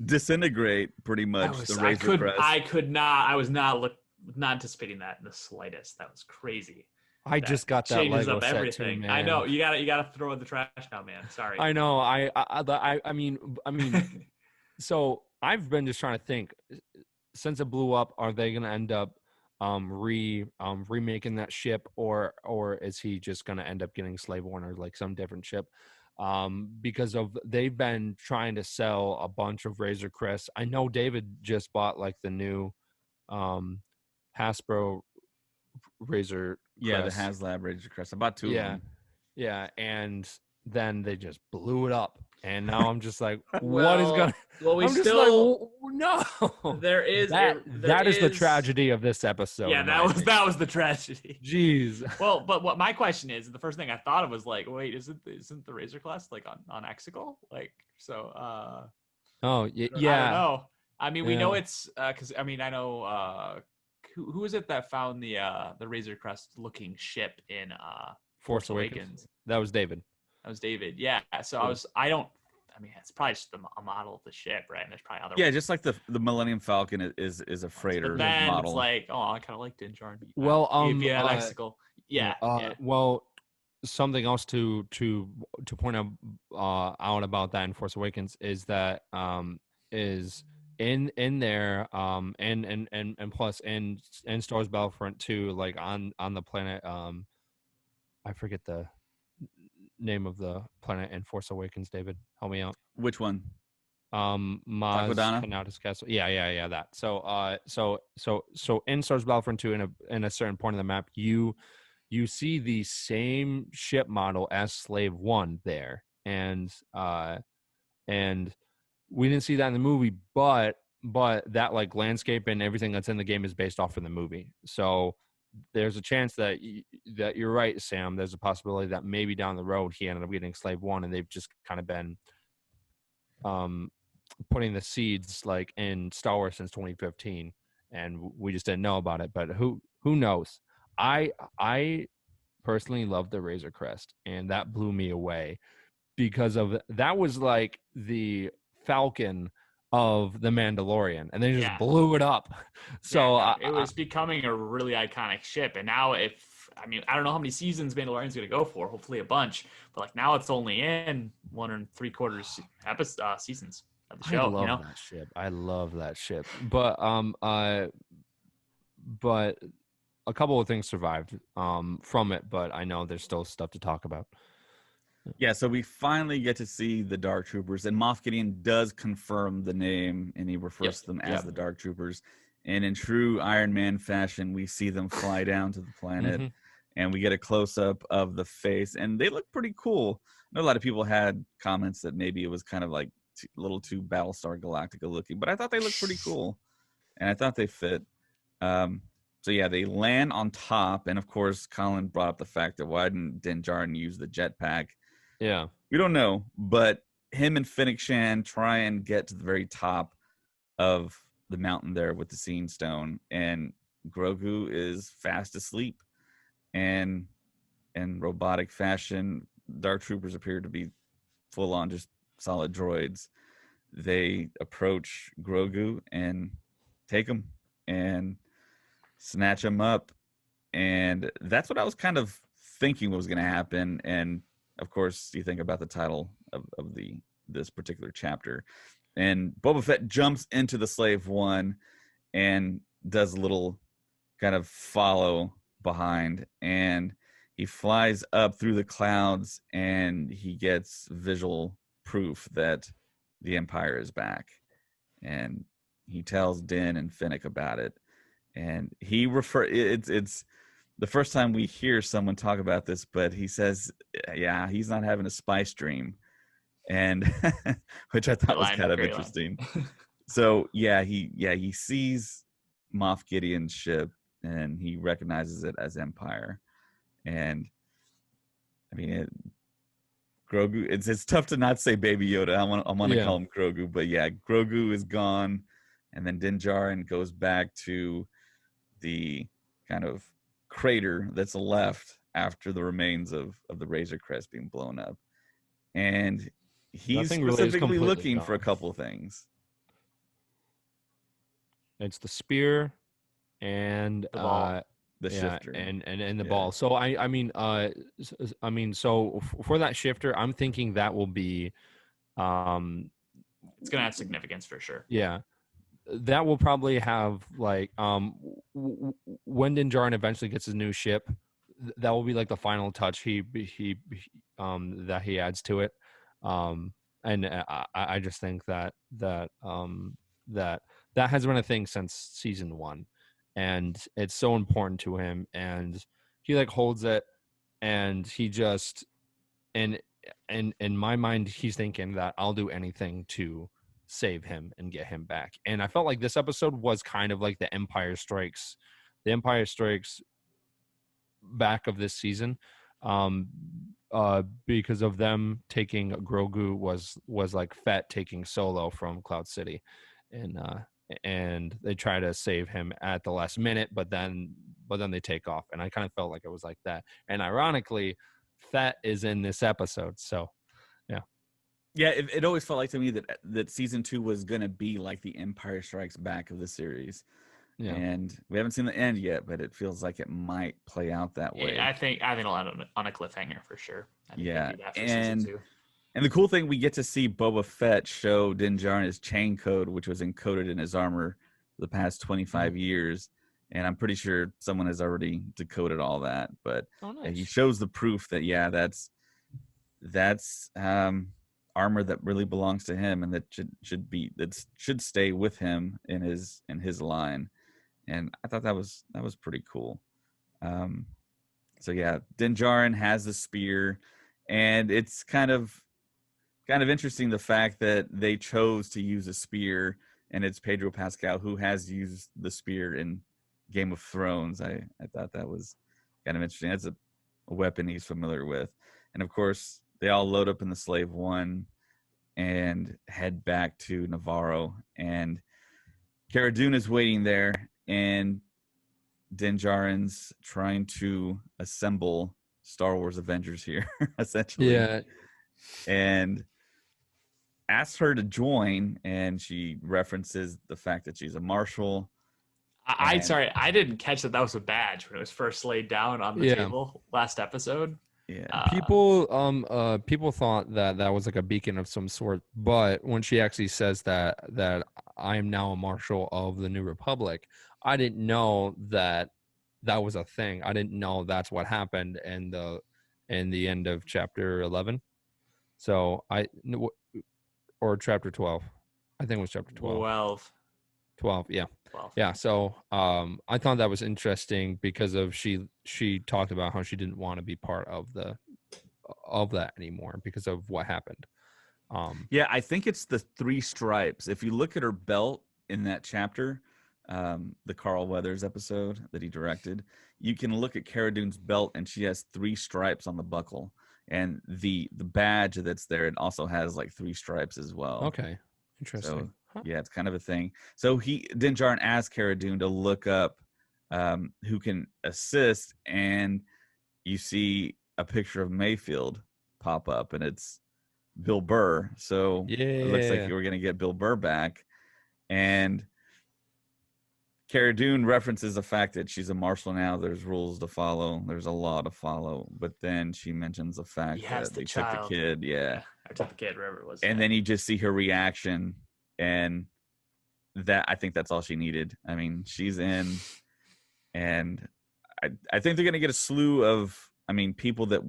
disintegrate pretty much the Razor Crest. I was not anticipating that in the slightest. That was crazy. I just got that changes Lego up set everything. too, man. I know you gotta throw in the trash now, man. Sorry. I know. I mean, so I've been just trying to think. Since it blew up, are they gonna end up remaking that ship, or is he just gonna end up getting Slave One or like some different ship? Because they've been trying to sell a bunch of Razor Crests. I know David just bought like the new Hasbro Razor Crest. The HasLab Razor Crest. I bought two of them. Yeah, and then they just blew it up. And now I'm just like, what is going? Well, we I'm still no. There is that is the tragedy of this episode. Yeah, that was the tragedy. Jeez. Well, but what my question is, the first thing I thought of was like, wait, isn't the Razor Crest like on Exegol? Like so. Oh yeah. I don't know. I mean, we know it's because I mean I know who was it that found the Razor Crest looking ship in Force Awakens. That was David. That was David. Yeah. So I mean, it's probably just a model of the ship, right? And there's probably other ones. Just like the Millennium Falcon is a freighter But then model. it's like, I kind of like Din Djarin. Well, via Lexical. Yeah. Well, something else to point out about that in Force Awakens is that is in there and plus in Star Wars Battlefront 2, like on the planet, I forget the name of the planet in Force Awakens. David, help me out. Which one? Maz Kanata's Castle. Yeah, that. So in Star Wars Battlefront 2, in a certain point of the map, you see the same ship model as Slave One there, and we didn't see that in the movie, but that like landscape and everything that's in the game is based off of the movie. So there's a chance that that you're right, Sam. There's a possibility that maybe down the road he ended up getting Slave One, and they've just kind of been putting the seeds like in Star Wars since 2015, and we just didn't know about it. But who knows? I personally love the Razor Crest, and that blew me away because of that was like the Falcon of the Mandalorian, and they just blew it up. So it was becoming a really iconic ship, and now I don't know how many seasons Mandalorian's going to go for. Hopefully a bunch, but like now it's only in 1 3/4 seasons of the show. I love that ship. But a couple of things survived from it, but I know there's still stuff to talk about. Yeah, so we finally get to see the Dark Troopers, and Moff Gideon does confirm the name, and he refers to them as the Dark Troopers. And in true Iron Man fashion, we see them fly down to the planet, and we get a close-up of the face, and they look pretty cool. I know a lot of people had comments that maybe it was kind of like a little too Battlestar Galactica looking, but I thought they looked pretty cool, and I thought they fit. So yeah, they land on top, and of course, Colin brought up the fact that why didn't Din Djarin use the jetpack? Yeah. We don't know, but him and Fennec Shand try and get to the very top of the mountain there with the Seeing Stone, and Grogu is fast asleep. And in robotic fashion, Dark Troopers appear to be full on just solid droids. They approach Grogu and take him and snatch him up. And that's what I was kind of thinking was going to happen. And of course, you think about the title of this particular chapter, and Boba Fett jumps into the Slave One and does a little kind of follow behind, and he flies up through the clouds, and he gets visual proof that the Empire is back, and he tells Din and Fennec about it, and it's the first time we hear someone talk about this, but he says, yeah, he's not having a spice dream, and which I thought was kind of interesting. So he sees Moff Gideon's ship, and he recognizes it as Empire. And I mean, Grogu, it's tough to not say Baby Yoda. I want to call him Grogu, but yeah, Grogu is gone, and then Din Djarin goes back to the kind of crater that's left after the remains of the Razor Crest being blown up, and he's specifically looking for a couple of things. It's the spear and the ball. The shifter and the ball. So I mean so for that shifter, I'm thinking that will be it's gonna have significance for sure. Yeah. That will probably have like when Din Djarin eventually gets his new ship, that will be like the final touch he that he adds to it, and I just think that has been a thing since season 1, and it's so important to him, and he like holds it, and he just and in my mind he's thinking that I'll do anything to save him and get him back. And I felt like this episode was kind of like the Empire Strikes back of this season, because of them taking Grogu was like Fett taking Solo from Cloud City, and and they try to save him at the last minute, but then they take off, and I kind of felt like it was like that. And ironically, Fett is in this episode, so yeah. It always felt like to me that season 2 was gonna be like the Empire Strikes Back of the series. yeah. And we haven't seen the end yet, but it feels like it might play out that way. Yeah, I think it'll end on a cliffhanger for sure. I think Yeah, they do that for season 2. And the cool thing, we get to see Boba Fett show Din Djarin his chain code, which was encoded in his armor for the past 25 years. And I'm pretty sure someone has already decoded all that. But nice. He shows the proof that, that's armor that really belongs to him, and that should stay with him in his line. And I thought that was pretty cool. So yeah, Din Djarin has the spear, and it's kind of interesting the fact that they chose to use a spear, and it's Pedro Pascal who has used the spear in Game of Thrones. I thought that was kind of interesting. That's a weapon he's familiar with. And of course, they all load up in the Slave One and head back to Navarro, and Cara Dune is waiting there, and Din Djarin's trying to assemble Star Wars Avengers here, essentially. Yeah. And asks her to join, and she references the fact that she's a marshal. Sorry, I didn't catch that was a badge when it was first laid down on the table last episode. Yeah. People thought that was like a beacon of some sort, but when she actually says that I am now a marshal of the New Republic, I didn't know that was a thing. I didn't know that's what happened in the end of chapter 11. So or chapter 12. I think it was chapter 12. 12, yeah. 12. Yeah, so I thought that was interesting because of she talked about how she didn't want to be part of that anymore because of what happened. Yeah, I think it's the 3 stripes. If you look at her belt in that chapter, the Carl Weathers episode that he directed, you can look at Cara Dune's belt, and she has 3 stripes on the buckle, and the badge that's there, it also has like 3 stripes as well. Okay, interesting. So, yeah, it's kind of a thing. So Din Djarin asked Cara Dune to look up who can assist, and you see a picture of Mayfield pop up, and it's Bill Burr. So it looks like we're going to get Bill Burr back. And Cara Dune references the fact that she's a marshal now. There's rules to follow. There's a law to follow. But then she mentions the fact that they took the kid. Yeah. I took the kid, wherever it was. And then you just see her reaction. And that, I think that's all she needed. I mean, she's in. And I think they're going to get a slew of, people that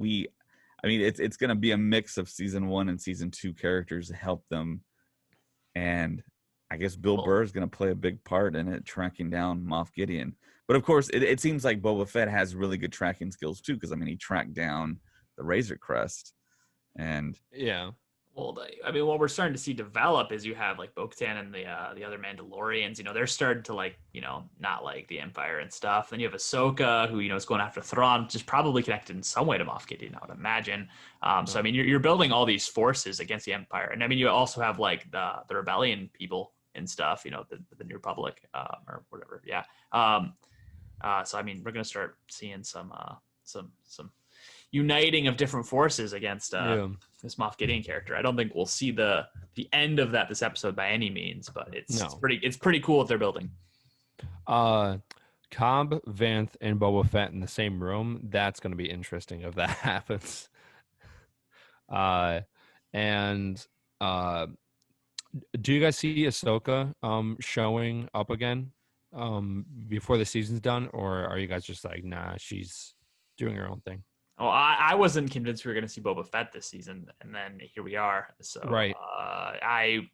it's going to be a mix of season 1 and season 2 characters to help them. And I guess Bill Burr is going to play a big part in it, tracking down Moff Gideon. But of course, it seems like Boba Fett has really good tracking skills too, because he tracked down the Razor Crest. And yeah. Well, what we're starting to see develop is you have like Bo-Katan and the other Mandalorians. They're starting to not like the Empire and stuff. Then you have Ahsoka, who is going after Thrawn, which is probably connected in some way to Moff Gideon, I would imagine. So you're building all these forces against the Empire, and you also have like the rebellion people and stuff. The New Republic or whatever. Yeah. So we're gonna start seeing some uniting of different forces against this Moff Gideon character. I don't think we'll see the end of that this episode by any means, but it's pretty cool what they're building. Cobb, Vanth, and Boba Fett in the same room. That's going to be interesting if that happens. Do you guys see Ahsoka showing up again before the season's done, or are you guys just like, nah, she's doing her own thing? Oh, I wasn't convinced we were going to see Boba Fett this season, and then here we are. So right. I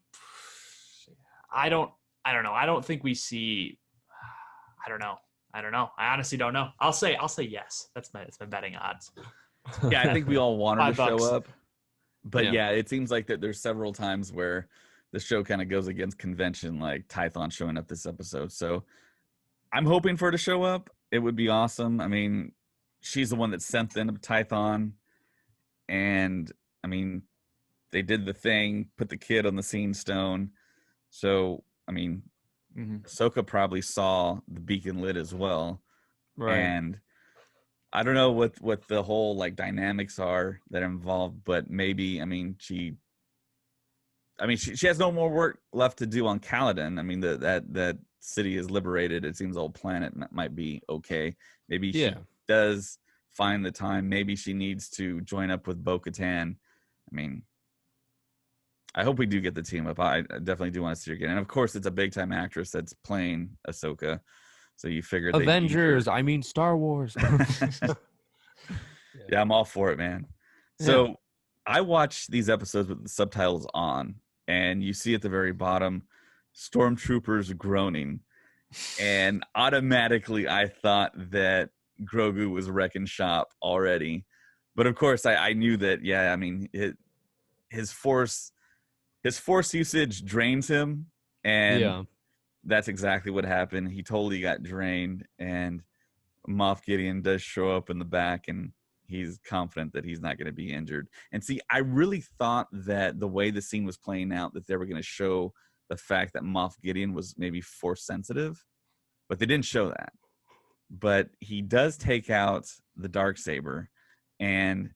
don't know. I don't think we see. I don't know. I honestly don't know. I'll say yes. That's my betting odds. Yeah, I think we all want her to $5. show up, but yeah, it seems like that there's several times where the show kind of goes against convention, like Tython showing up this episode. So I'm hoping for her to show up. It would be awesome. She's the one that sent them to Tython, and they did the thing, put the kid on the Scene Stone. So Ahsoka probably saw the beacon lit as well. Right. And I don't know what the whole like dynamics are that are involved, but maybe, she has no more work left to do on Caladan. I mean, that city is liberated. It seems the whole planet might be okay. Maybe she does find the time. Maybe she needs to join up with Bo-Katan. I mean, I hope we do get the team up. I definitely do want to see her again. And of course, it's a big time actress that's playing Ahsoka. So you figure Avengers, Star Wars. Yeah, I'm all for it, man. So I watch these episodes with the subtitles on, and you see at the very bottom, stormtroopers groaning. And automatically I thought that Grogu was wrecking shop already. But of course I knew that, his force usage drains him. And that's exactly what happened. He totally got drained, and Moff Gideon does show up in the back, and he's confident that he's not going to be injured. And see, I really thought that the way the scene was playing out, that they were going to show the fact that Moff Gideon was maybe force sensitive, but they didn't show that. But he does take out the Darksaber, and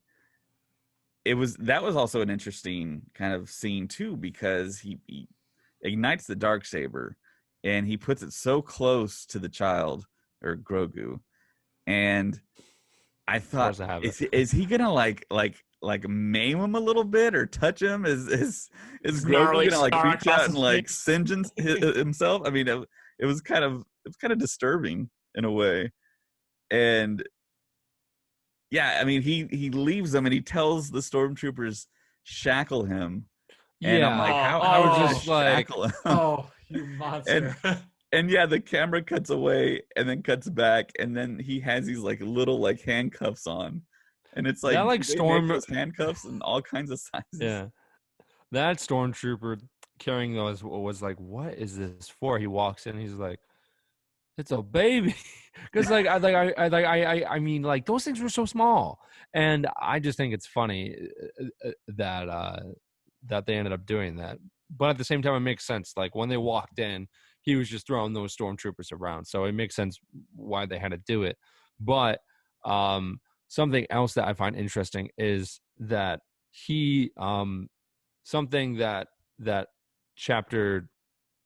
that was also an interesting kind of scene too, because he ignites the Darksaber and he puts it so close to the child, or Grogu, and I thought, is he gonna like maim him a little bit or touch him? Is Grogu gonna like reach out and like singe himself? I mean, it was kind of disturbing in a way. And yeah, I mean, he leaves them and he tells the stormtroopers shackle him. And I'm like, how would you shackle him? Oh, you monster. And yeah, the camera cuts away and then cuts back, and then he has these like little like handcuffs on, and it's like, those handcuffs and all kinds of sizes. Yeah, that stormtrooper carrying those was like, what is this for? He walks in, he's like, it's a baby, because I mean, like, those things were so small, and I just think it's funny that they ended up doing that. But at the same time, it makes sense. Like, when they walked in, he was just throwing those stormtroopers around, so it makes sense why they had to do it. But something else that I find interesting is that something that chapter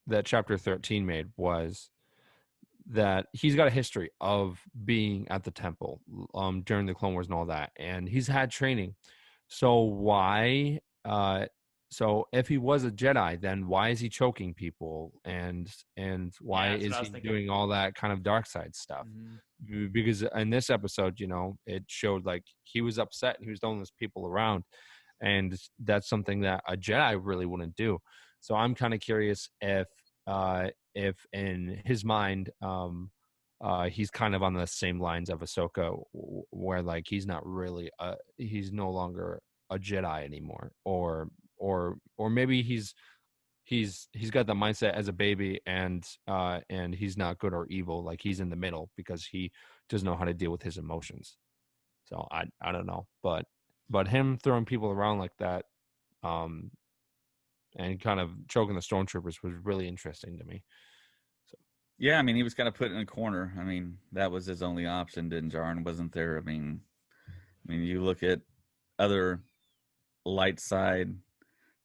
13 made was that he's got a history of being at the temple during the Clone Wars and all that, and he's had training. So why? So if he was a Jedi, then why is he choking people, and why is he doing all that kind of dark side stuff? Mm-hmm. Because in this episode, it showed like he was upset and he was throwing those people around, and that's something that a Jedi really wouldn't do. So I'm kind of curious if in his mind, he's kind of on the same lines of Ahsoka, where like he's not really he's no longer a Jedi anymore, or maybe he's got the mindset as a baby, and he's not good or evil, like he's in the middle because he doesn't know how to deal with his emotions. So I don't know, but him throwing people around like that, and kind of choking the stormtroopers was really interesting to me. So. Yeah, I mean, he was kind of put in a corner. I mean, that was his only option. Din Djarin wasn't there. I mean, you look at other light side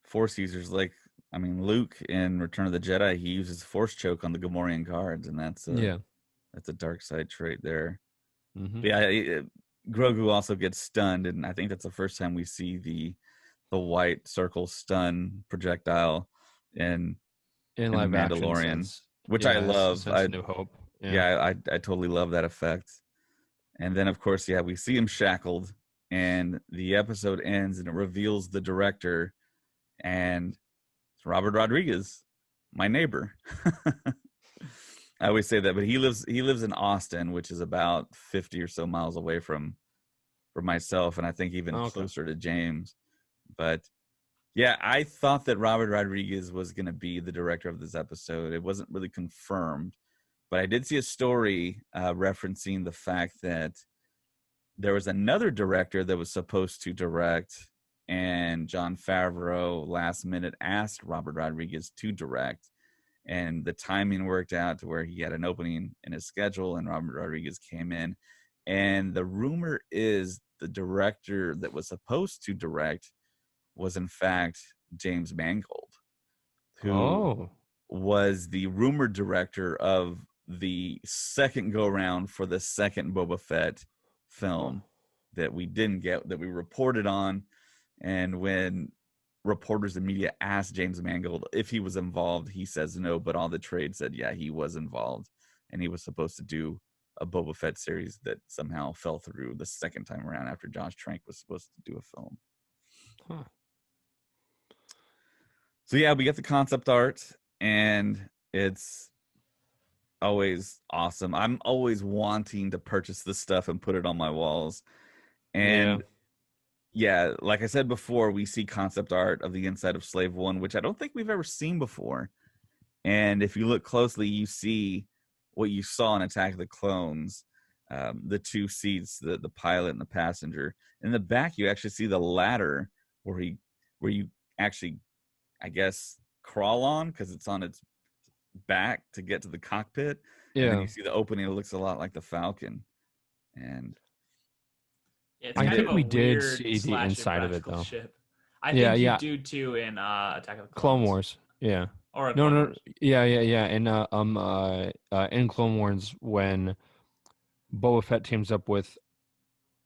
Force users, like, I mean, Luke in Return of the Jedi, he uses Force choke on the Gamorrean guards, and that's a dark side trait there. Mm-hmm. But yeah, Grogu also gets stunned, and I think that's the first time we see the white circle stun projectile in live Mandalorian, action, which I love. Since New Hope. I totally love that effect. And then, of course, we see him shackled, and the episode ends, and it reveals the director, and it's Robert Rodriguez, my neighbor. I always say that, but he lives in Austin, which is about 50 or so miles away from myself, and I think even closer to James. But yeah, I thought that Robert Rodriguez was going to be the director of this episode. It wasn't really confirmed, but I did see a story referencing the fact that there was another director that was supposed to direct, and Jon Favreau last minute asked Robert Rodriguez to direct. and the timing worked out to where he had an opening in his schedule, and Robert Rodriguez came in. And the rumor is the director that was supposed to direct was in fact James Mangold, who was the rumored director of the second go round for the second Boba Fett film that we didn't get, that we reported on. And when reporters and media asked James Mangold if he was involved, he says no, but all the trade said, yeah, he was involved. And he was supposed to do a Boba Fett series that somehow fell through the second time around after Josh Trank was supposed to do a film. So yeah, we get the concept art, and it's always awesome. I'm always wanting to purchase this stuff and put it on my walls. And yeah, like I said before, we see concept art of the inside of Slave One, which I don't think we've ever seen before. And if you look closely, you see what you saw in Attack of the Clones, the two seats, the pilot and the passenger. In the back, you actually see the ladder where you actually, I guess, crawl on, because it's on its back to get to the cockpit. And then you see the opening. It looks a lot like the Falcon. And it's I kind think of a we did weird see the inside of it, though. Ship. I think you do too in Attack of the Clone Wars. Yeah. Or no. Wars. Yeah. And in Clone Wars, when Boba Fett teams up with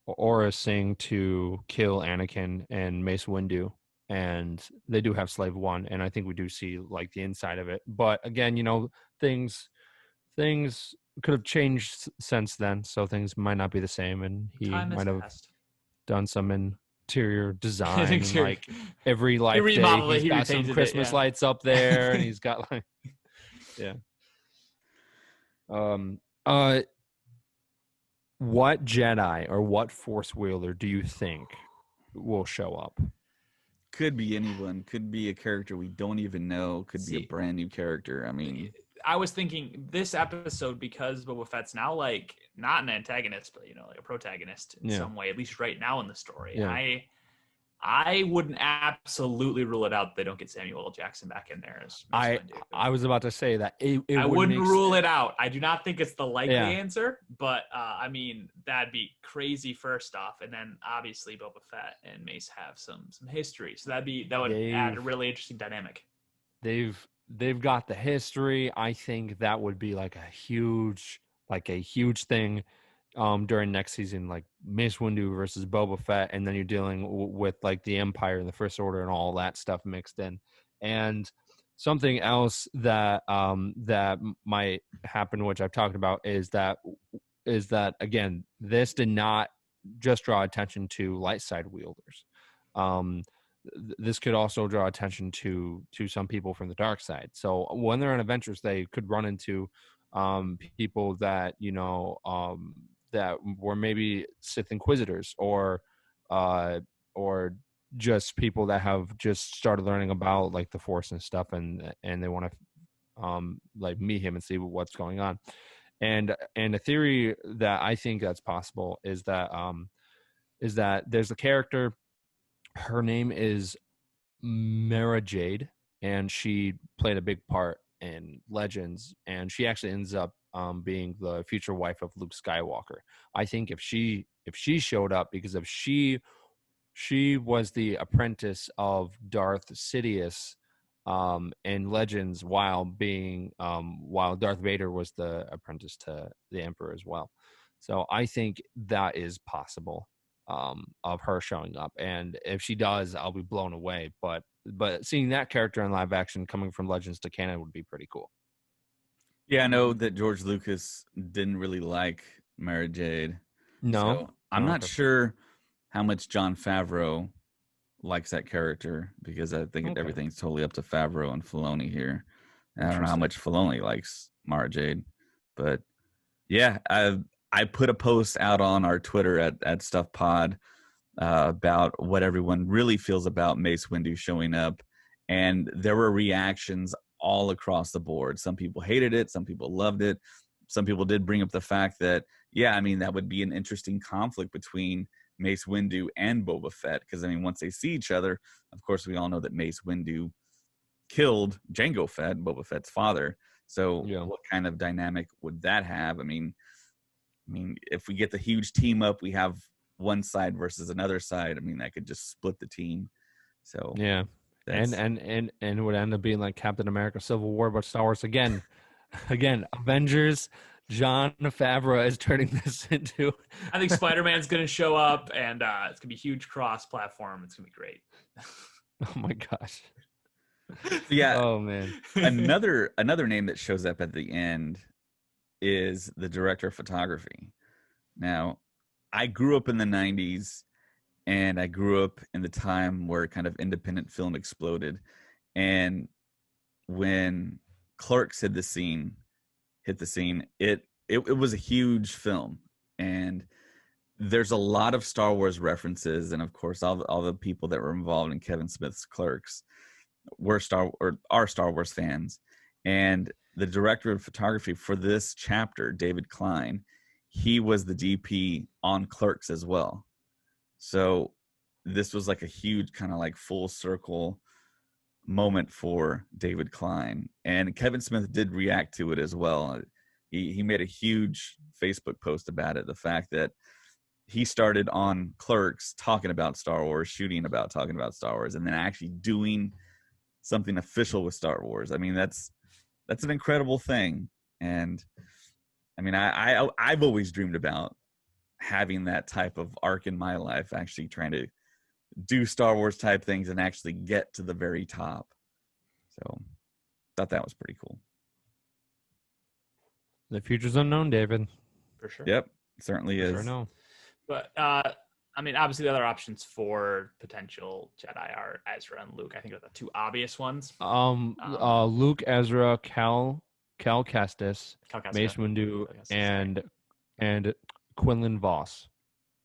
Aura Singh to kill Anakin and Mace Windu, and they do have Slave One, and I think we do see like the inside of it. But again, things could have changed since then, so things might not be the same, and he might have done some interior design and like every life day he's got some Christmas lights up there, and he's got like what Jedi or what Force wielder do you think will show up? Could be anyone. Could be a character we don't even know. Could be a brand new character. I mean, I was thinking this episode, because Boba Fett's now like not an antagonist, but like a protagonist in some way, at least right now in the story. Yeah. I wouldn't absolutely rule it out that they don't get Samuel L. Jackson back in there. I was about to say that I wouldn't rule it out. I do not think it's the likely answer, but I mean, that'd be crazy first off, and then obviously Boba Fett and Mace have some history, so that would add a really interesting dynamic. They've got the history. I think that would be like a huge thing during next season, like Mace Windu versus Boba Fett, and then you're dealing with like the Empire and the First Order and all that stuff mixed in. And something else that that might happen, which I've talked about, is that again, this did not just draw attention to light side wielders. This could also draw attention to some people from the dark side. So when they're on adventures, they could run into people that that were maybe Sith Inquisitors or just people that have just started learning about like the Force and stuff, and they want to like meet him and see what's going on. And a theory that I think that's possible is that there's a character. Her name is Mara Jade, and she played a big part in Legends, and she actually ends up being the future wife of Luke Skywalker. I think if she showed up, because if she was the apprentice of Darth Sidious in Legends, while Darth Vader was the apprentice to the Emperor as well. So I think that is possible of her showing up, and if she does, I'll be blown away. But seeing that character in live action coming from Legends to canon would be pretty cool. Yeah, I know that George Lucas didn't really like Mara Jade. No, so I'm not sure how much Jon Favreau likes that character, because I think everything's totally up to Favreau and Filoni here. And I don't know how much Filoni likes Mara Jade, but yeah, I put a post out on our Twitter at Stuff Pod about what everyone really feels about Mace Windu showing up, and there were reactions all across the board. Some people hated it, some people loved it. Some people did bring up the fact that, yeah, I mean, that would be an interesting conflict between Mace Windu and Boba Fett, because I mean, once they see each other, of course, we all know that Mace Windu killed Jango Fett, Boba Fett's father. So what kind of dynamic would that have? I mean, if we get the huge team up, we have one side versus another side. I mean, that could just split the team. So yeah, and it would end up being like Captain America: Civil War, but Star Wars again. Avengers. Jon Favreau is turning this into. I think Spider-Man's going to show up, and it's going to be huge cross-platform. It's going to be great. Oh my gosh. Yeah. Oh man. Another name that shows up at the end is the director of photography. Now, I grew up in the 90s, and I grew up in the time where kind of independent film exploded. And when Clerks hit the scene, it was a huge film. And there's a lot of Star Wars references, and of course all the people that were involved in Kevin Smith's Clerks are Star Wars fans. And the director of photography for this chapter, David Klein, he was the DP on Clerks as well. So this was like a huge kind of like full circle moment for David Klein. And Kevin Smith did react to it as well. He made a huge Facebook post about it. The fact that he started on Clerks talking about Star Wars, talking about Star Wars, and then actually doing something official with Star Wars. I mean, that's an incredible thing. And I mean, I've always dreamed about having that type of arc in my life, actually trying to do Star Wars type things and actually get to the very top. So thought that was pretty cool. The future's unknown, David. For sure. Yep, certainly is. Sure know. But I mean, obviously the other options for potential Jedi are Ezra and Luke. I think are the two obvious ones. Luke, Ezra, Cal Kestis, Mace Windu, and Quinlan Voss,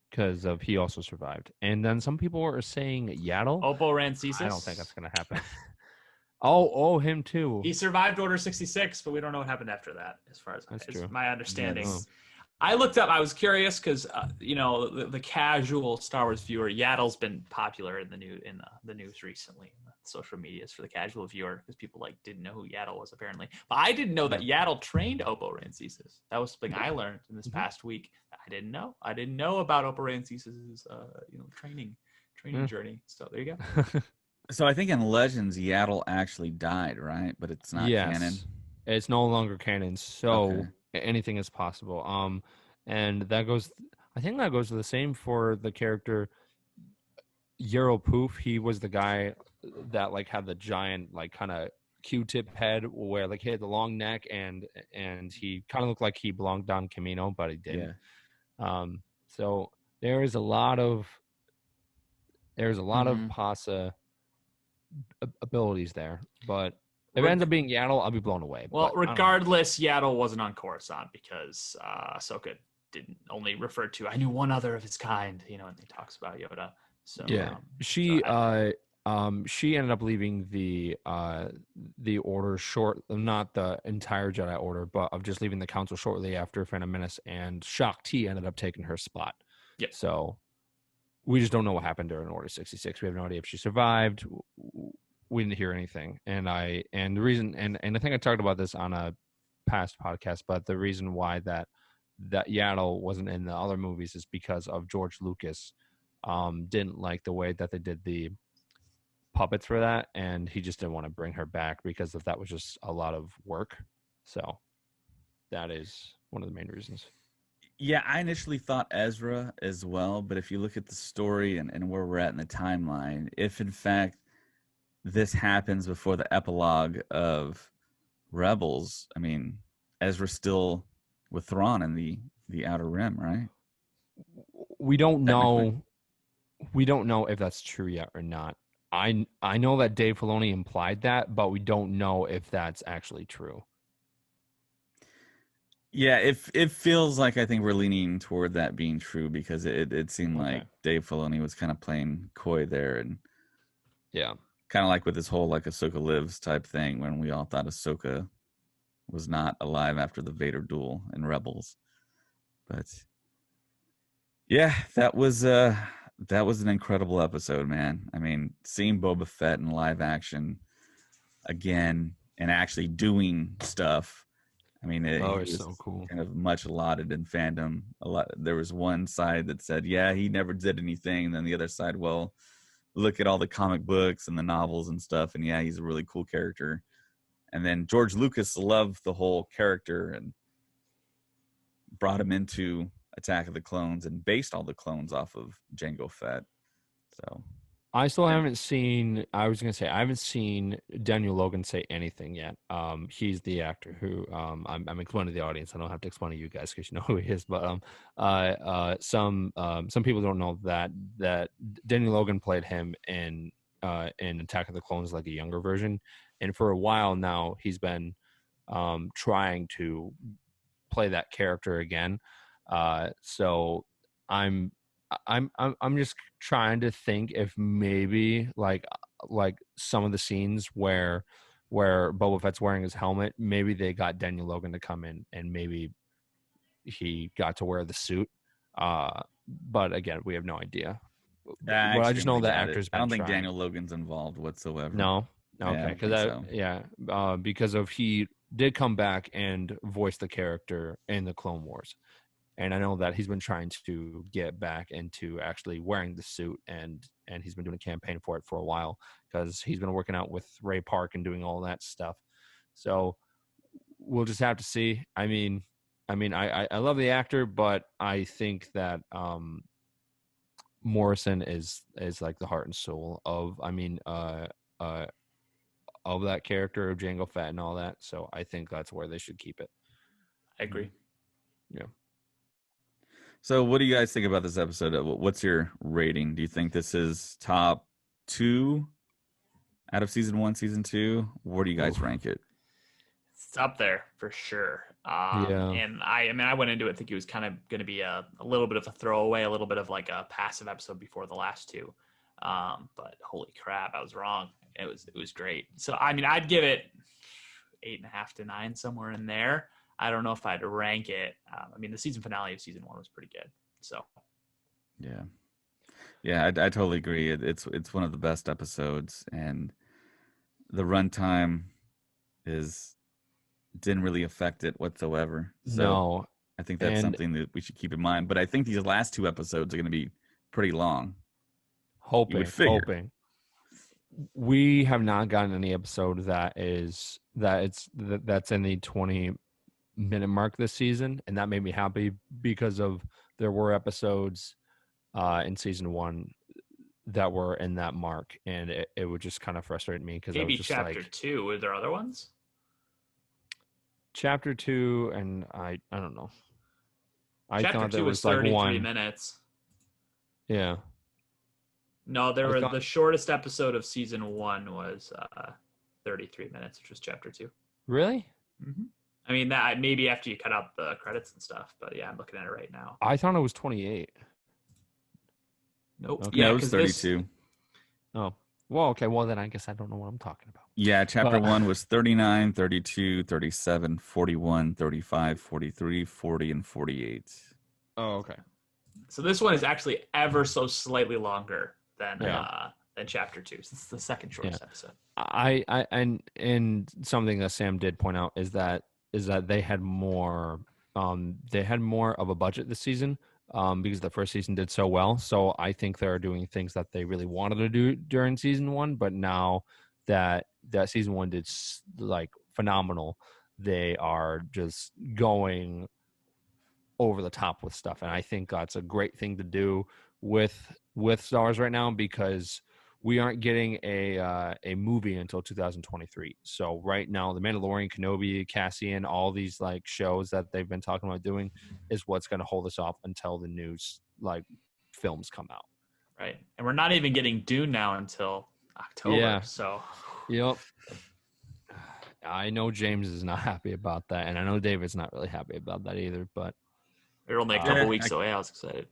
because he also survived. And then some people are saying Yaddle. Oppo Rancisis. I don't think that's gonna happen. Oh, him too. He survived Order 66, but we don't know what happened after that, as far as my understanding. Yes. I looked up. I was curious because the casual Star Wars viewer, Yaddle's been popular in the news recently, in the social medias for the casual viewer, because people didn't know who Yaddle was apparently. But I didn't know that Yaddle trained Oppo Rancisis. That was something I learned in this past week. I didn't know. I didn't know about Oppo Rancis's training journey. So there you go. So I think in Legends, Yaddle actually died, right? But it's not canon. It's no longer canon. So anything is possible. And that goes. I think that goes to the same for the character Yero Poof. He was the guy that had the giant kind of Q-tip head where he had the long neck and he kind of looked like he belonged on Camino, but he didn't. Yeah. So there's a lot of Pasa abilities there, but if it ends up being Yaddle, I'll be blown away. Well, regardless, Yaddle wasn't on Coruscant because Ahsoka didn't only refer to. I knew one other of his kind, and he talks about Yoda. So yeah, she ended up leaving the order short, not the entire Jedi Order, but of just leaving the Council shortly after Phantom Menace, and Shaak Ti ended up taking her spot. Yeah. So we just don't know what happened during Order 66. We have no idea if she survived. We didn't hear anything. And the reason, and I think I talked about this on a past podcast, but the reason why that Yaddle wasn't in the other movies is because of George Lucas didn't like the way that they did the puppets for that, and he just didn't want to bring her back because that was just a lot of work. So that is one of the main reasons. Yeah, I initially thought Ezra as well, but if you look at the story and where we're at in the timeline, if in fact this happens before the epilogue of Rebels, I mean, Ezra's still with Thrawn in the Outer Rim, right? We don't know. We don't know if that's true yet or not. I know that Dave Filoni implied that, but we don't know if that's actually true. Yeah, it feels like I think we're leaning toward that being true because it seemed like Dave Filoni was kind of playing coy there, and kind of like with this whole Ahsoka lives type thing when we all thought Ahsoka was not alive after the Vader duel in Rebels. But yeah, that was an incredible episode, man. I mean, seeing Boba Fett in live action again and actually doing stuff. I mean, he was so cool. Kind of much lauded in fandom. There was one side that said, "Yeah, he never did anything," and then the other side, "Well, look at all the comic books and the novels and stuff, and yeah, he's a really cool character." And then George Lucas loved the whole character and brought him into Attack of the Clones and based all the clones off of Jango Fett. So I still haven't seen. I was gonna say I haven't seen Daniel Logan say anything yet. He's the actor who I'm explaining to the audience. I don't have to explain to you guys because you know who he is. But some people don't know that Daniel Logan played him in Attack of the Clones, like a younger version, and for a while now he's been trying to play that character again. So I'm just trying to think if maybe like some of the scenes where Boba Fett's wearing his helmet, maybe they got Daniel Logan to come in and maybe he got to wear the suit. But again, we have no idea. Well, I just know the actor's been I don't think trying. Daniel Logan's involved whatsoever. No. Okay, because he did come back and voice the character in the Clone Wars. And I know that he's been trying to get back into actually wearing the suit, and he's been doing a campaign for it for a while because he's been working out with Ray Park and doing all that stuff. So we'll just have to see. I mean, I love the actor, but I think that Morrison is like the heart and soul of that character of Jango Fett and all that. So I think that's where they should keep it. I agree. Yeah. So what do you guys think about this episode? What's your rating? Do you think this is top 2 out of season 1, season 2? Where do you guys rank it? It's up there for sure. And I went into it thinking it was kind of going to be a little bit of a throwaway, a little bit of like a passive episode before the last 2. But holy crap, I was wrong. It was great. So, I mean, I'd give it 8.5 to 9, somewhere in there. I don't know if I'd rank it. I mean, the season finale of season 1 was pretty good. So, yeah, I totally agree. It's one of the best episodes, and the runtime didn't really affect it whatsoever. So no, I think that's something that we should keep in mind. But I think these last 2 episodes are going to be pretty long. Hoping. We have not gotten any episode that's in the 20-minute mark this season, and that made me happy because there were episodes in season 1 that were in that mark, and it would just kind of frustrate me because maybe I was just chapter 2. Were there other ones? Chapter 2, and I don't know. Chapter 2 was 33 minutes. Yeah. No, the shortest episode of season 1 was 33 minutes, which was chapter 2. Really? Mm-hmm. I mean, that maybe after you cut out the credits and stuff, but yeah, I'm looking at it right now. I thought it was 28. Nope. Okay. Yeah, it was 32. Oh. Well, okay. Well, then I guess I don't know what I'm talking about. Yeah, chapter 1 was 39, 32, 37, 41, 35, 43, 40, and 48. Oh, okay. So this one is actually ever so slightly longer than chapter 2. So it's the second shortest episode. And something that Sam did point out is that they had more of a budget this season because the first season did so well. So I think they're doing things that they really wanted to do during season 1, but now that season 1 did like phenomenal, they are just going over the top with stuff, and I think that's a great thing to do with Star Wars right now because we aren't getting a movie until 2023. So right now, The Mandalorian, Kenobi, Cassian, all these like shows that they've been talking about doing is what's going to hold us off until the new like films come out. Right, and we're not even getting Dune now until October. Yeah. So. Yep. I know James is not happy about that, and I know David's not really happy about that either. But we're only a couple weeks away. I was excited.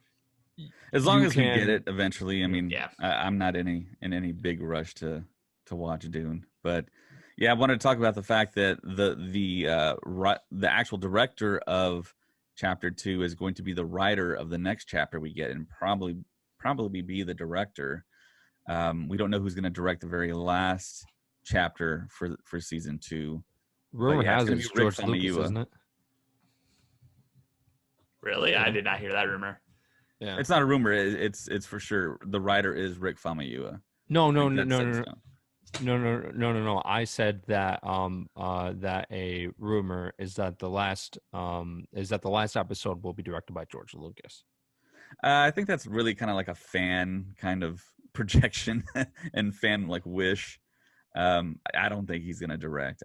As long as we get it eventually. I mean, I'm not in any big rush to watch Dune, but yeah, I wanted to talk about the fact that the actual director of chapter 2 is going to be the writer of the next chapter we get, and probably be the director. We don't know who's going to direct the very last chapter for season 2. Rumor yeah, has it's it's gonna be Rick George Lucas, Famuyiwa. isn't it? Really? Yeah. I did not hear that rumor. Yeah. It's not a rumor. It's for sure. The writer is Rick Famuyiwa. No. I said that that a rumor is that the last episode will be directed by George Lucas. I think that's really kind of like a fan kind of projection and fan like wish. I don't think he's gonna direct.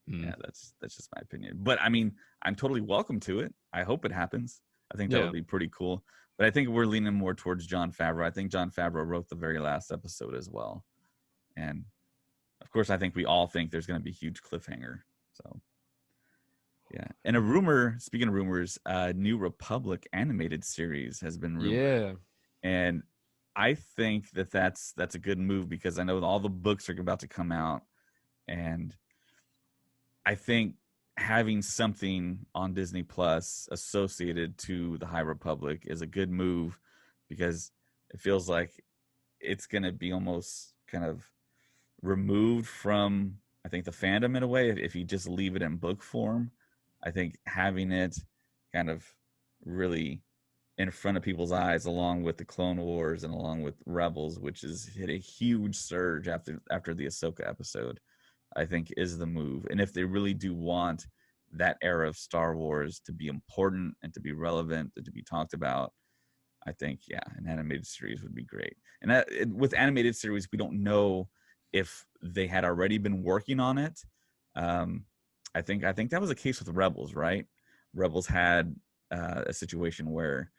Yeah, that's just my opinion. But I mean, I'm totally welcome to it. I hope it happens. I think that would be pretty cool. But I think we're leaning more towards Jon Favreau. I think Jon Favreau wrote the very last episode as well. And of course, I think we all think there's going to be a huge cliffhanger. So, yeah. And a rumor, speaking of rumors, New Republic animated series has been rumored. Yeah. And I think that's a good move because I know all the books are about to come out. And I think having something on Disney Plus associated to the High Republic is a good move because it feels like it's going to be almost kind of removed from, I think, the fandom in a way. If you just leave it in book form, I think having it kind of really in front of people's eyes, along with the Clone Wars and along with Rebels, which has hit a huge surge after the Ahsoka episode, I think is the move. And if they really do want that era of Star Wars to be important and to be relevant and to be talked about, I think, yeah, an animated series would be great. And with animated series, we don't know if they had already been working on it. I think that was the case with Rebels, right? Rebels had a situation where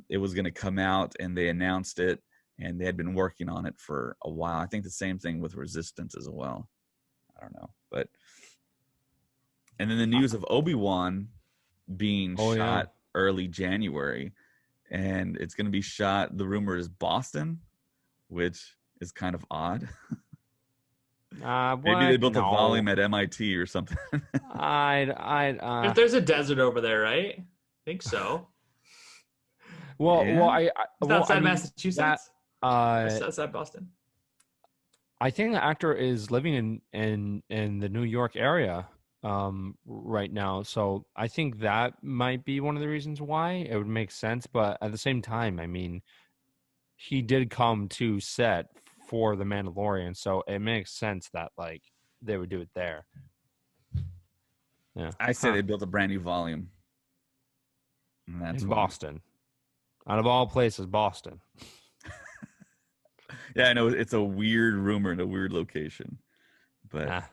it was going to come out and they announced it and they had been working on it for a while. I think the same thing with Resistance as well. I don't know, and then the news of Obi-Wan being shot early January, and it's going to be shot. The rumor is Boston, which is kind of odd. Maybe they built a volume at MIT or something. If there's a desert over there, right? I think so. It's outside Massachusetts. It's outside Boston. I think the actor is living in the New York area right now, so I think that might be one of the reasons why it would make sense. But at the same time, I mean, he did come to set for The Mandalorian, so it makes sense that like they would do it there. Yeah, I said they built a brand new volume. And that's in Boston, out of all places, Boston. Yeah, I know it's a weird rumor in a weird location, but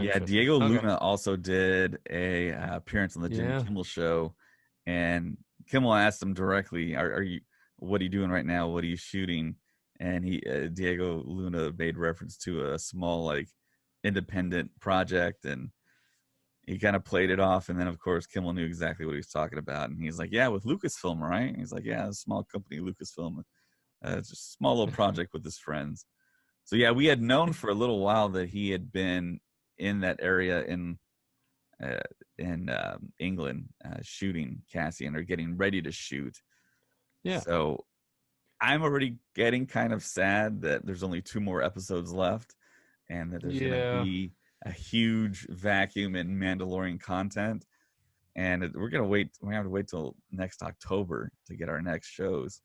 yeah, Diego Luna also did a appearance on the Jimmy Kimmel show, and Kimmel asked him directly, what are you doing right now? What are you shooting? And Diego Luna made reference to a small like independent project, and he kind of played it off. And then of course Kimmel knew exactly what he was talking about, and he's like, yeah, with Lucasfilm, right? And he's like, yeah, a small company, Lucasfilm. It's just a small little project with his friends. So yeah, we had known for a little while that he had been in that area in England shooting Cassian, or getting ready to shoot. Yeah. So I'm already getting kind of sad that there's only 2 more episodes left, and that there's going to be a huge vacuum in Mandalorian content. And we're going to wait. We have to wait till next October to get our next shows.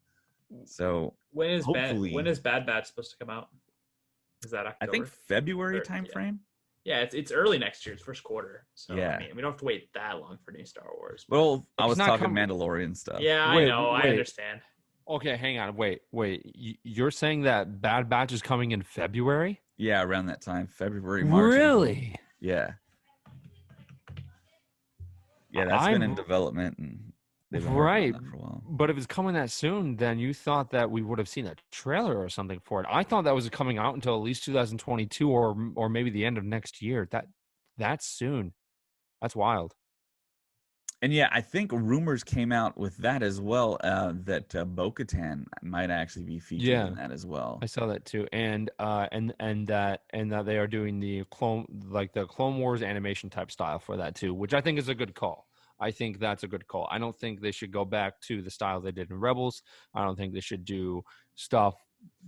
So when is Bad Batch supposed to come out? Is that October? I think February timeframe. Yeah, it's early next year. It's first quarter. So yeah, I mean, we don't have to wait that long for new Star Wars. Well, I was talking Mandalorian stuff. Yeah, I know. I understand. Okay, hang on. Wait. You're saying that Bad Batch is coming in February? Yeah, around that time, February, March. Really? Yeah. Yeah, that's been in development, and they've been working on that for a while. But if it's coming that soon, then you thought that we would have seen a trailer or something for it. I thought that was coming out until at least 2022 or maybe the end of next year. That's soon. That's wild. And yeah, I think rumors came out with that as well, that Bo-Katan might actually be featured in that as well. I saw that too, and that they are doing the Clone Wars animation type style for that too, which I think is a good call. I think that's a good call. I don't think they should go back to the style they did in Rebels. I don't think they should do stuff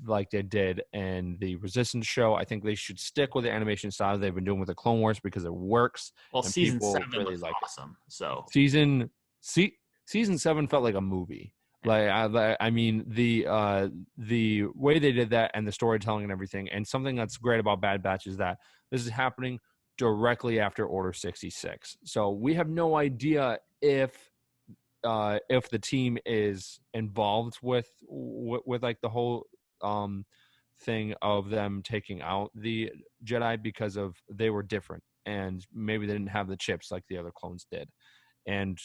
like they did in the Resistance show. I think they should stick with the animation style they've been doing with the Clone Wars because it works. Well, and season people 7 really was like awesome. So season 7 felt like a movie. I mean the way they did that and the storytelling and everything. And something that's great about Bad Batch is that this is happening directly after Order 66. So we have no idea if the team is involved with like the whole thing of them taking out the Jedi because of they were different and maybe they didn't have the chips like the other clones did, and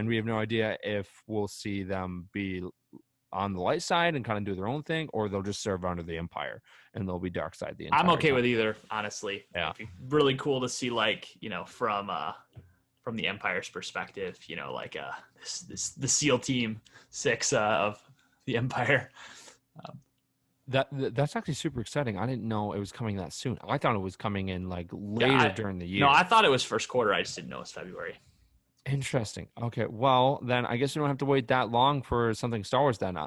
we have no idea if we'll see them be on the light side and kind of do their own thing, or they'll just serve under the Empire and they'll be dark side the entire I'm okay time. with either, honestly. Yeah, It'd be really cool to see, like, from the Empire's perspective, like the SEAL Team 6 of the Empire. That's actually super exciting. I didn't know it was coming that soon. I thought it was coming in like later during the year. No, I thought it was first quarter. I just didn't know it was February. Interesting. Okay, well then I guess you don't have to wait that long for something Star Wars. Then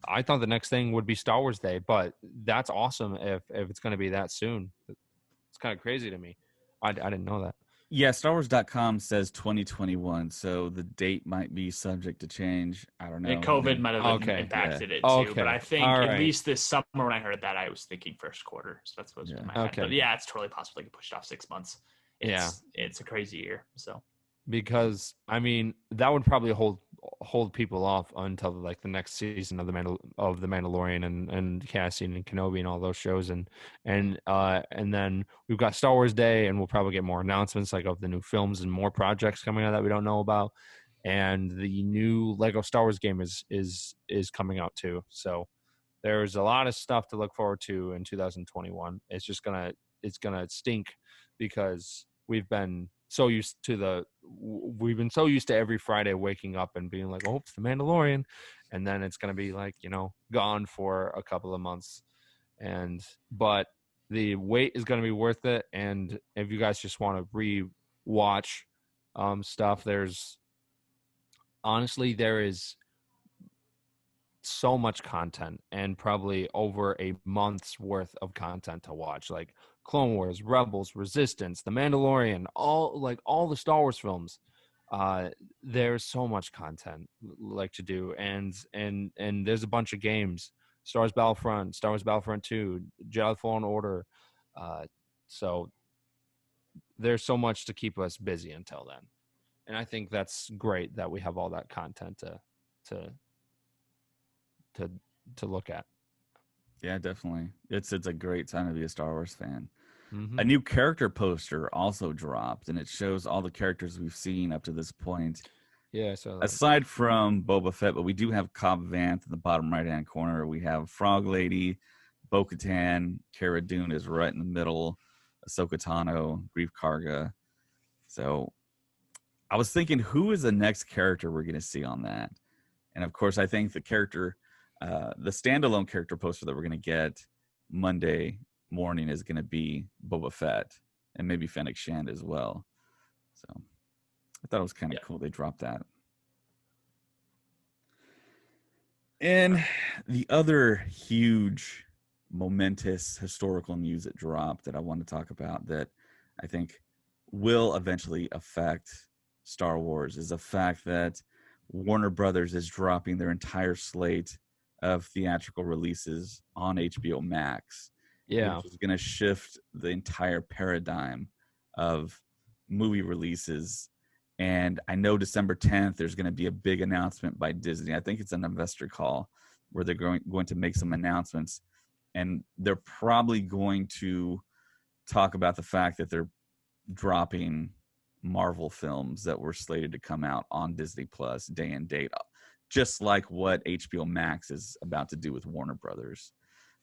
I thought the next thing would be Star Wars Day, but that's awesome if it's going to be that soon. It's kind of crazy to me. I didn't know that. Yeah, StarWars.com says 2021, so the date might be subject to change. I don't know. And COVID might have impacted it too, but I think at least this summer when I heard that, I was thinking first quarter. So that's what's in my head. But yeah, it's totally possible they could push it off 6 months. It's a crazy year. So because I mean that would probably hold people off until like the next season of the Mandalorian and Cassian and Kenobi and all those shows and then we've got Star Wars Day and we'll probably get more announcements like of the new films and more projects coming out that we don't know about, and the new Lego Star Wars game is coming out too. So there's a lot of stuff to look forward to in 2021. It's gonna stink because we've been so used to every Friday waking up and being like, oh, it's the Mandalorian. And then it's going to be like, gone for a couple of months. But the wait is going to be worth it. And if you guys just want to re-watch stuff, there is so much content and probably over a month's worth of content to watch. Like Clone Wars, Rebels, Resistance, The Mandalorian, all the Star Wars films. There's so much content like to do, and there's a bunch of games: Star Wars Battlefront, Star Wars Battlefront 2, Jedi Fallen Order. So there's so much to keep us busy until then, and I think that's great that we have all that content to look at. Yeah, definitely. It's a great time to be a Star Wars fan. Mm-hmm. A new character poster also dropped, and it shows all the characters we've seen up to this point. Yeah, so aside from Boba Fett, but we do have Cobb Vanth in the bottom right-hand corner. We have Frog Lady, Bo-Katan, Cara Dune is right in the middle, Ahsoka Tano, Grief Karga. So I was thinking, who is the next character we're going to see on that? And of course, I think the standalone character poster that we're going to get Monday morning is going to be Boba Fett and maybe Fennec Shand as well. So I thought it was kind of cool they dropped that. And the other huge, momentous historical news that dropped that I want to talk about that I think will eventually affect Star Wars is the fact that Warner Brothers is dropping their entire slate of theatrical releases on HBO Max. Yeah, which is going to shift the entire paradigm of movie releases. And I know December 10th, there's going to be a big announcement by Disney. I think it's an investor call where they're going to make some announcements. And they're probably going to talk about the fact that they're dropping Marvel films that were slated to come out on Disney Plus day and date, just like what HBO Max is about to do with Warner Brothers.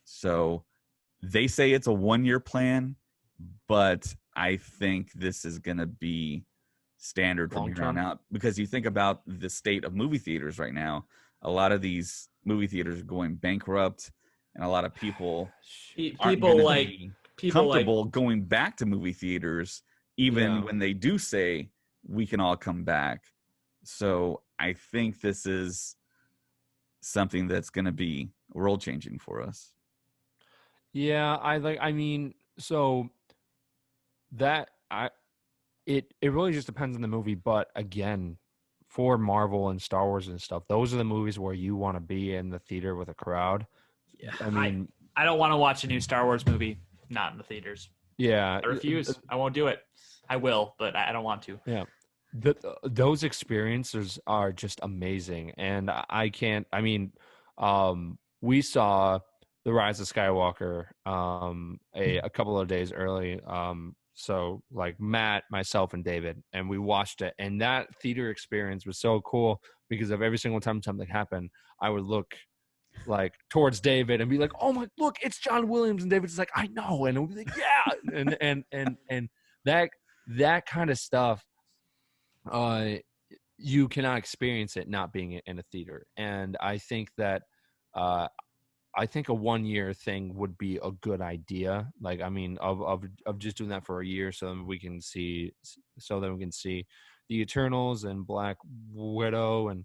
So they say it's a 1-year plan, but I think this is going to be standard from here on out, because you think about the state of movie theaters right now. A lot of these movie theaters are going bankrupt, and a lot of people aren't comfortable going back to movie theaters, even when they do say we can all come back. So I think this is something that's going to be world changing for us. Yeah, so that it really just depends on the movie, but again, for Marvel and Star Wars and stuff, those are the movies where you want to be in the theater with a crowd. Yeah, I mean, I don't want to watch a new Star Wars movie not in the theaters. Yeah, I refuse. I won't do it. I will, but I don't want to. Yeah, those experiences are just amazing, and I can't. I mean, we saw the Rise of Skywalker a couple of days early. So like Matt, myself, and David, and we watched it, and that theater experience was so cool because of every single time something happened, I would look like towards David and be like, "Oh my, look, it's John Williams," and David's like, "I know," and we'll be like, "Yeah," and that kind of stuff, you cannot experience it not being in a theater. And I think that I think a 1 year thing would be a good idea. Like, I mean, of just doing that for a year so that we can see the Eternals and Black Widow, and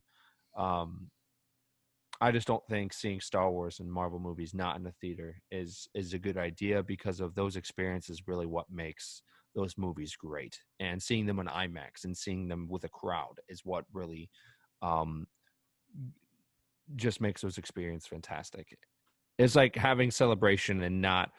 I just don't think seeing Star Wars and Marvel movies not in the theater is a good idea, because of those experiences really what makes those movies great. And seeing them on IMAX and seeing them with a crowd is what really just makes those experiences fantastic. It's like having Celebration and not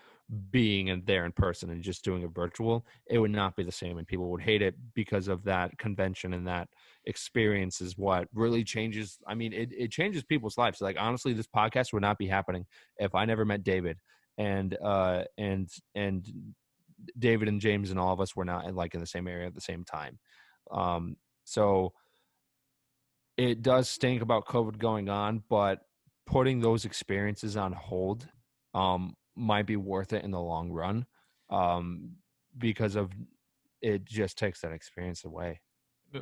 being there in person and just doing a virtual. It would not be the same, and people would hate it because of that convention, and that experience is what really changes. I mean, it changes people's lives. Like, honestly, this podcast would not be happening if I never met David, and David and James and all of us were not in the same area at the same time. So it does stink about COVID going on, but putting those experiences on hold might be worth it in the long run, because of it just takes that experience away.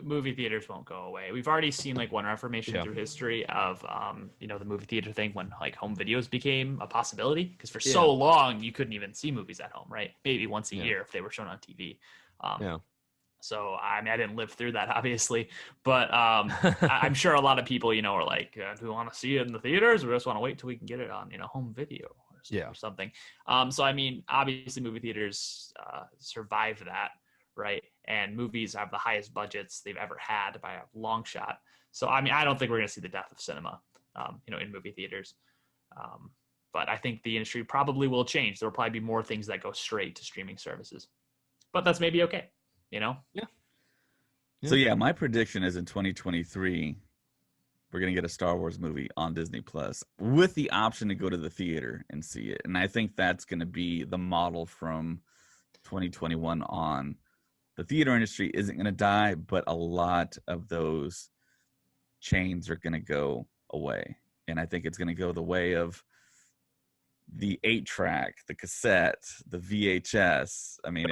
Movie theaters won't go away. We've already seen one reformation through history of the movie theater thing, when home videos became a possibility, because for so long you couldn't even see movies at home, right? Maybe once a year if they were shown on TV. So I mean, I didn't live through that, obviously, but I'm sure a lot of people are like, do we want to see it in the theaters, or just want to wait till we can get it on home video or something. So I mean, obviously movie theaters survive that, right? And movies have the highest budgets they've ever had by a long shot. So I mean, I don't think we're going to see the death of cinema, in movie theaters. But I think the industry probably will change. There will probably be more things that go straight to streaming services, but that's maybe okay. So yeah, my prediction is in 2023, we're going to get a Star Wars movie on Disney Plus with the option to go to the theater and see it. And I think that's going to be the model from 2021 on. The theater industry isn't going to die, but a lot of those chains are going to go away. And I think it's going to go the way of the 8-track, the cassette, the VHS. I mean,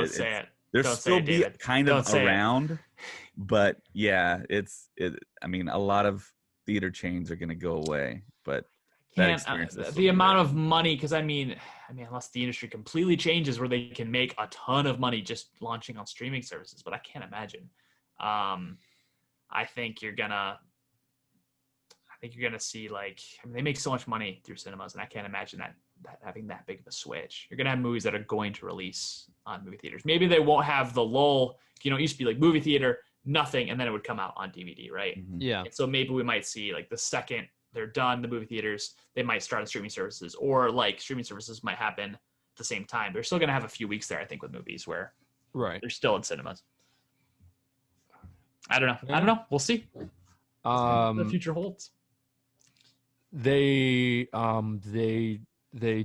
there'll still be kind of around, but yeah, I mean, a lot of theater chains are going to go away, but that experience the amount of money, because I mean, unless the industry completely changes where they can make a ton of money just launching on streaming services, but I can't imagine. I think you're gonna see they make so much money through cinemas, and I can't imagine that having that big of a switch. You're gonna have movies that are going to release on movie theaters. Maybe they won't have the lull. It used to be movie theater, nothing, and then it would come out on DVD, right? Mm-hmm. Yeah. And so maybe we might see the second they're done, the movie theaters, they might start on streaming services, or streaming services might happen at the same time. They're still gonna have a few weeks there, I think, with movies where they're still in cinemas. I don't know. Yeah. I don't know. We'll see. The future holds. They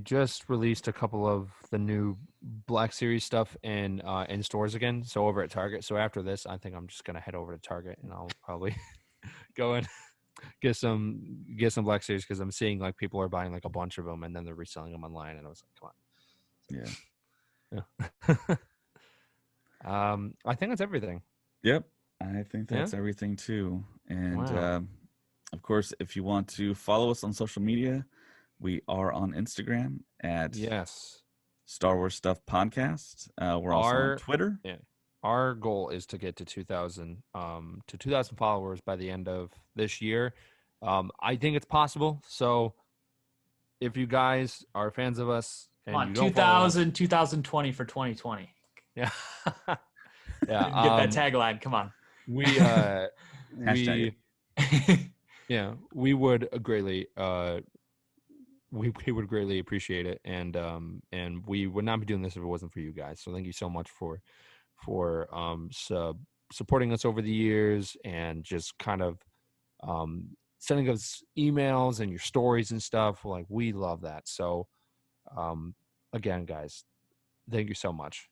just released a couple of the new Black Series stuff in stores again. So over at Target. So after this, I think I'm just gonna head over to Target, and I'll probably go and get some Black Series, because I'm seeing people are buying a bunch of them and then they're reselling them online, and I was like, come on. Yeah. I think that's everything. Yep, I think that's everything too. And of course, if you want to follow us on social media, we are on Instagram at Star Wars Stuff Podcast. We're also on Twitter. Yeah. Our goal is to get to 2,000 followers by the end of this year. I think it's possible. So if you guys are fans of us and Come on, you don't follow us, 2020 for 2020. yeah, Get yeah, that tagline. Come on. we Hashtag we would greatly we would greatly appreciate it, and we would not be doing this if it wasn't for you guys. So thank you so much for supporting us over the years, and just kind of sending us emails and your stories and stuff. Like, we love that. So again, guys, thank you so much.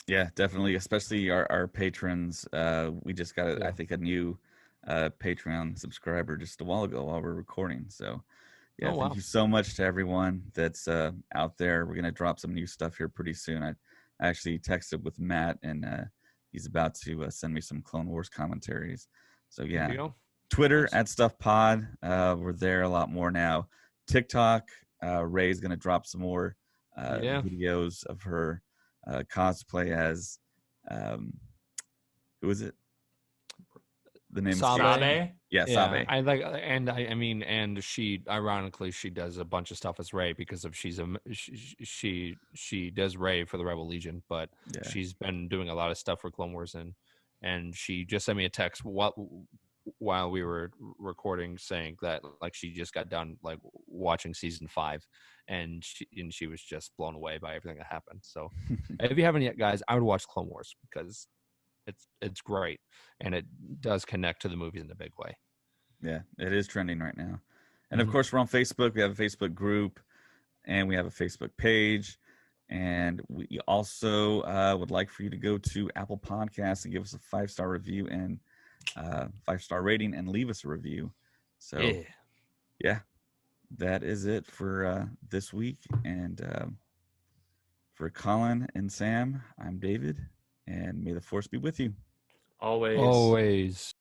Yeah, definitely, especially our patrons. We just got I think a new Patreon subscriber just a while ago while we're recording. So yeah, thank you so much to everyone that's out there. We're gonna drop some new stuff here pretty soon. I actually texted with Matt, and he's about to send me some Clone Wars commentaries. So yeah, Twitter @StuffPod. We're there a lot more now. TikTok. Ray's gonna drop some more videos of her cosplay as who is it? The name Sabe. Yeah, Sabe. I like, and I mean, and she, ironically, she does a bunch of stuff as Rey because of she does Rey for the Rebel Legion, but she's been doing a lot of stuff for Clone Wars, and she just sent me a text while we were recording saying that, like, she just got done like watching season 5, and she was just blown away by everything that happened. So if you haven't yet, guys, I would watch Clone Wars because it's great, and it does connect to the movies in a big way. Yeah, it is trending right now. And of course, we're on Facebook. We have a Facebook group, and we have a Facebook page. And we also would like for you to go to Apple Podcasts and give us a 5-star review and 5-star rating, and leave us a review. So yeah, that is it for this week. And for Colin and Sam, I'm David, and may the Force be with you. Always. Always.